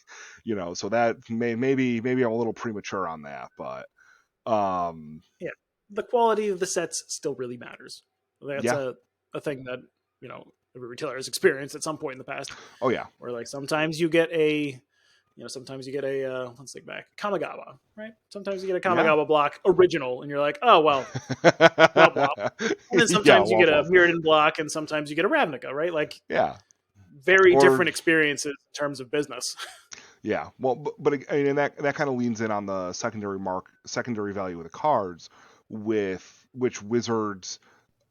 B: so that maybe I'm a little premature on that, but
A: the quality of the sets still really matters. That's a thing that every retailer has experienced at some point in the past.
B: Oh yeah,
A: where like sometimes you get a let's think back, Kamigawa, right? Sometimes you get a Kamigawa block original, and you're like, oh well, womp womp. And then sometimes you get a Mirrodin block, and sometimes you get a Ravnica, right? Like, very different experiences in terms of business.
B: Yeah, well, but I mean, that kind of leans in on the secondary value of the cards, which Wizards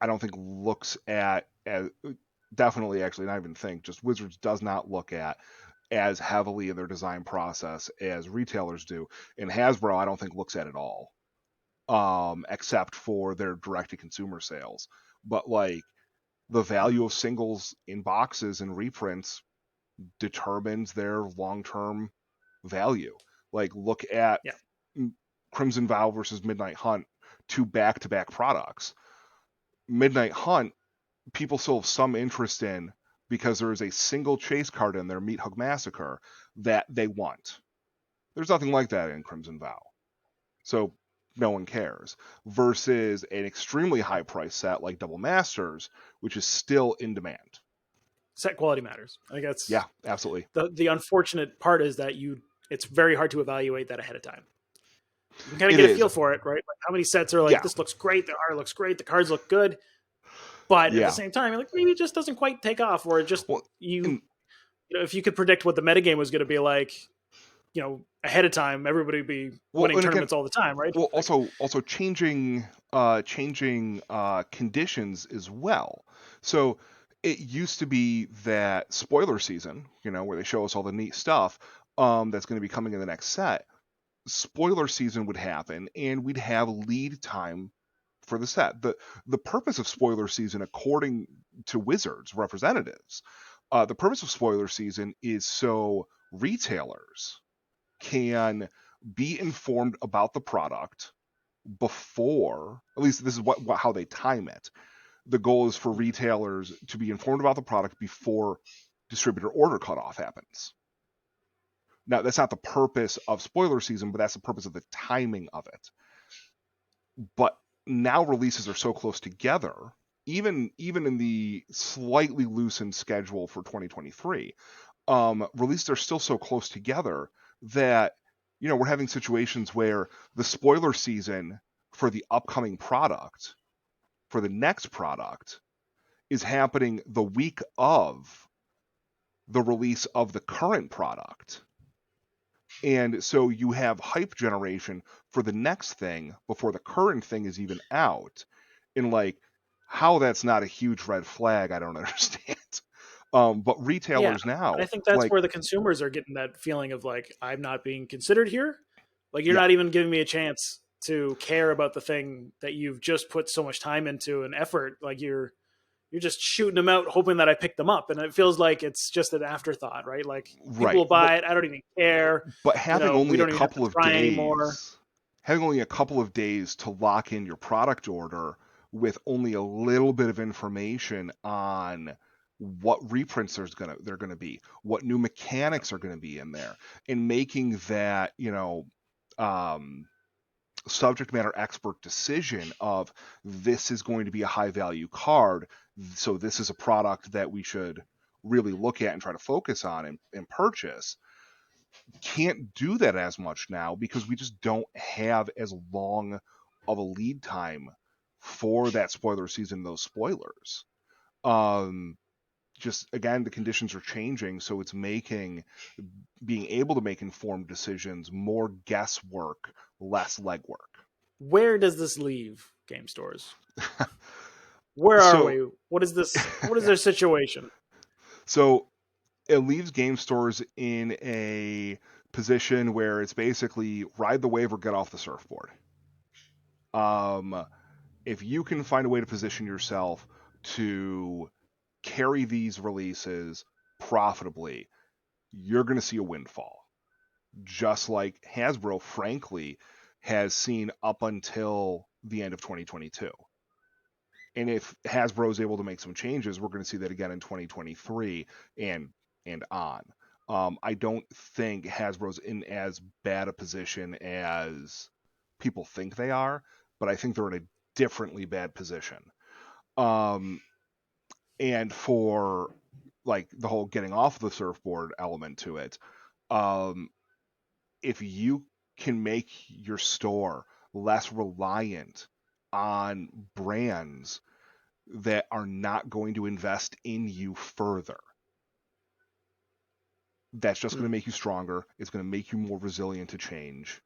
B: I don't think looks at as definitely actually not even think just Wizards does not look at as heavily in their design process as retailers do, and Hasbro I don't think looks at it all, except for their direct to consumer sales. But like the value of singles in boxes and reprints determines their long-term value. Like look at
A: Yeah.
B: Crimson Vow versus Midnight Hunt, two back-to-back products. Midnight Hunt, people still have some interest in because there is a single chase card in there, Meat Hook Massacre, that they want. There's nothing like that in Crimson Vow. So no one cares. Versus an extremely high price set like Double Masters, which is still in demand.
A: Set quality matters. I think that's
B: Yeah, absolutely.
A: The unfortunate part is that it's very hard to evaluate that ahead of time. You can kind of
B: It
A: get a
B: is.
A: feel for it, right? Like how many sets are like,
B: Yeah.
A: this looks great, the art looks great, the cards look good. But at
B: Yeah.
A: the same time, you're like, maybe it just doesn't quite take off, or it just
B: Well,
A: you know, if you could predict what the metagame was going to be like, you know, ahead of time, everybody would be winning tournaments all the time, right?
B: Well, also changing conditions as well. So it used to be that spoiler season, you know, where they show us all the neat stuff that's going to be coming in the next set. Spoiler season would happen, and we'd have lead time for the set. The purpose of spoiler season, according to Wizards representatives, the purpose of spoiler season is so retailers can be informed about the product before, at least this is how they time it. The goal is for retailers to be informed about the product before distributor order cutoff happens. Now, that's not the purpose of spoiler season, but that's the purpose of the timing of it. But now releases are so close together, even in the slightly loosened schedule for 2023, releases are still so close together that, you know, we're having situations where the spoiler season for the upcoming product, for the next product, is happening the week of the release of the current product. And so you have hype generation for the next thing before the current thing is even out. And like how that's not a huge red flag, I don't understand. But retailers now,
A: I think that's
B: like,
A: where the consumers are getting that feeling of like, I'm not being considered here. Like you're
B: yeah,
A: not even giving me a chance to care about the thing that you've just put so much time into and effort. Like you're just shooting them out, hoping that I pick them up, and it feels like it's just an afterthought, right? Like people
B: right.
A: will buy it, I don't even care.
B: But
A: You
B: having
A: know, we
B: only a
A: don't even have to
B: couple of
A: try anymore.
B: days, having only a couple of days to lock in your product order with only a little bit of information on what reprints they're gonna be, what new mechanics are gonna be in there, and making that, you know, subject matter expert decision of this is going to be a high value card, so this is a product that we should really look at and try to focus on and purchase. Can't do that as much now because we just don't have as long of a lead time for that spoiler season, those spoilers. Just again, the conditions are changing, so it's making being able to make informed decisions more guesswork, less legwork.
A: Where does this leave game stores? Where are
B: So
A: we? What is this? What is their situation?
B: so it leaves game stores in a position where it's basically ride the wave or get off the surfboard. If you can find a way to position yourself to carry these releases profitably, you're going to see a windfall. Just like Hasbro, frankly, has seen up until the end of 2022. And if Hasbro is able to make some changes, we're going to see that again in 2023 and on. I don't think Hasbro's in as bad a position as people think they are, but I think they're in a differently bad position. And for like the whole getting off the surfboard element to it, if you can make your store less reliant on brands that are not going to invest in you further, that's just going to make you stronger. It's going to make you more resilient to change.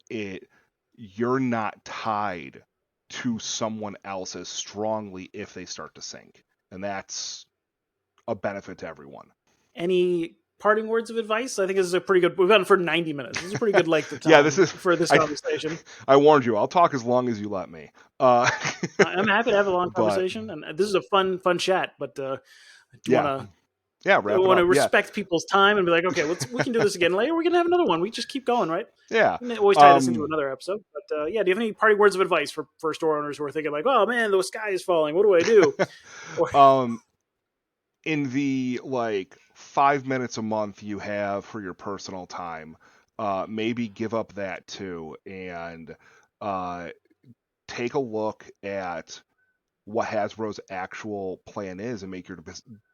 B: It you're not tied to someone else as strongly if they start to sink. And that's a benefit to everyone.
A: Any parting words of advice? I think this is a pretty good, we've gone for 90 minutes. This is a pretty good length of time for this conversation.
B: I warned you, I'll talk as long as you let me.
A: I'm happy to have a long conversation, and this is a fun chat, but I want to respect people's time and be like, okay, we can do this again later. We're going to have another one. We just keep going, right?
B: Yeah.
A: We always tie this into another episode. But do you have any parting words of advice for store owners who are thinking like, oh man, the sky is falling. What do I do?
B: In the 5 minutes a month you have for your personal time, maybe give up that too and take a look at what Hasbro's actual plan is and make your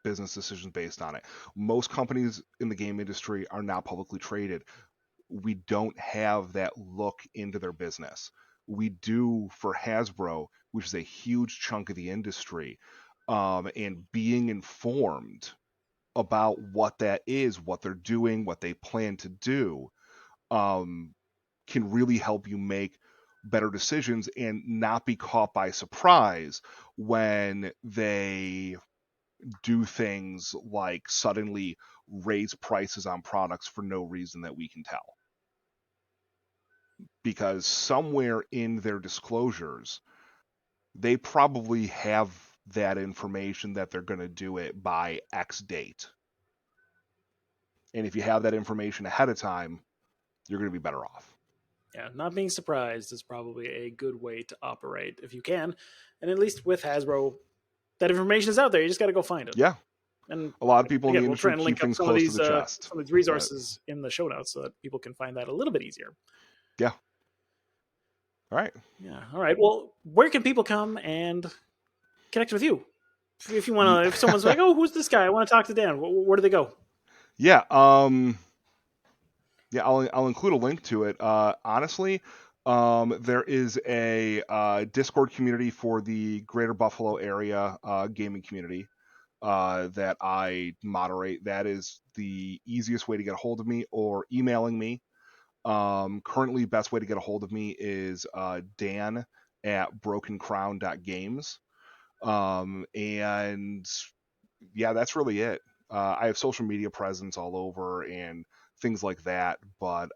B: business decisions based on it. Most companies in the game industry are not publicly traded. We don't have that look into their business. We do for Hasbro, which is a huge chunk of the industry. And being informed about what that is, what they're doing, what they plan to do, can really help you make better decisions and not be caught by surprise when they do things like suddenly raise prices on products for no reason that we can tell. Because somewhere in their disclosures, they probably have that information that they're going to do it by X date. And if you have that information ahead of time, you're going to be better off.
A: Yeah, not being surprised is probably a good way to operate if you can. And at least with Hasbro, that information is out there. You just got to go find it.
B: Yeah.
A: And
B: a lot of people in the industry keep things close to the chest.
A: Some of these resources in the show notes so that people can find that a little bit easier.
B: Yeah. All right.
A: Yeah. All right. Well, where can people come and connect with you? If you want to, if someone's like, oh, who's this guy? I want to talk to Dan. Where do they go?
B: Yeah. Yeah, I'll include a link to it. Honestly, there is a Discord community for the Greater Buffalo area gaming community that I moderate. That is the easiest way to get a hold of me, or emailing me. Currently, best way to get a hold of me is dan@brokencrown.games. And yeah, that's really it. I have social media presence all over and things like that, but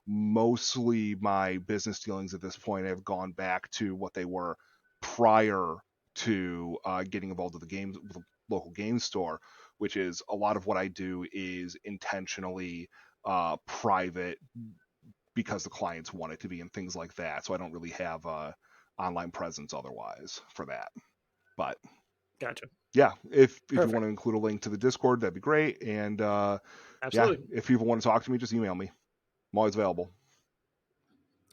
B: mostly my business dealings at this point have gone back to what they were prior to getting involved with the local game store, which is a lot of what I do is intentionally private because the clients want it to be and things like that. So I don't really have online presence otherwise for that. But
A: gotcha.
B: Yeah, if you want to include a link to the Discord, that'd be great. And
A: absolutely.
B: Yeah, if people want to talk to me, just email me. I'm always available.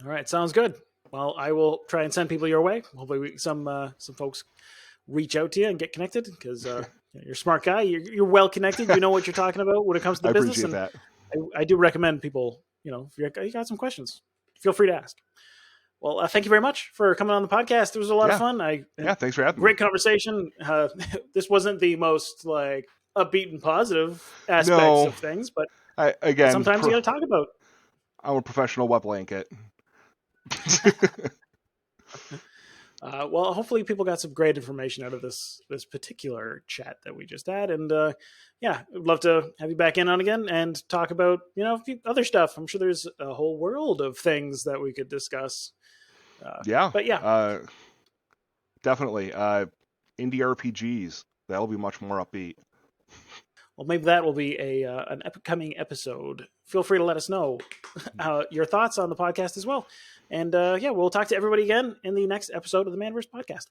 A: All right, sounds good. Well, I will try and send people your way. Hopefully, some folks reach out to you and get connected because you're a smart guy. You're well connected. You know what you're talking about when it comes to the business.
B: I appreciate
A: that. I do recommend people. If you got some questions, feel free to ask. Well, thank you very much for coming on the podcast. It was a lot of fun.
B: Thanks for having me.
A: Great conversation. This wasn't the most upbeat and positive aspects of things, but sometimes you got to talk about.
B: I'm a professional wet blanket.
A: Well, hopefully people got some great information out of this particular chat that we just had. And I'd love to have you back in on again and talk about, other stuff. I'm sure there's a whole world of things that we could discuss.
B: Definitely. Indie RPGs, that'll be much more upbeat.
A: Well, maybe that will be an upcoming episode. Feel free to let us know your thoughts on the podcast as well. And we'll talk to everybody again in the next episode of the Manaverse Podcast.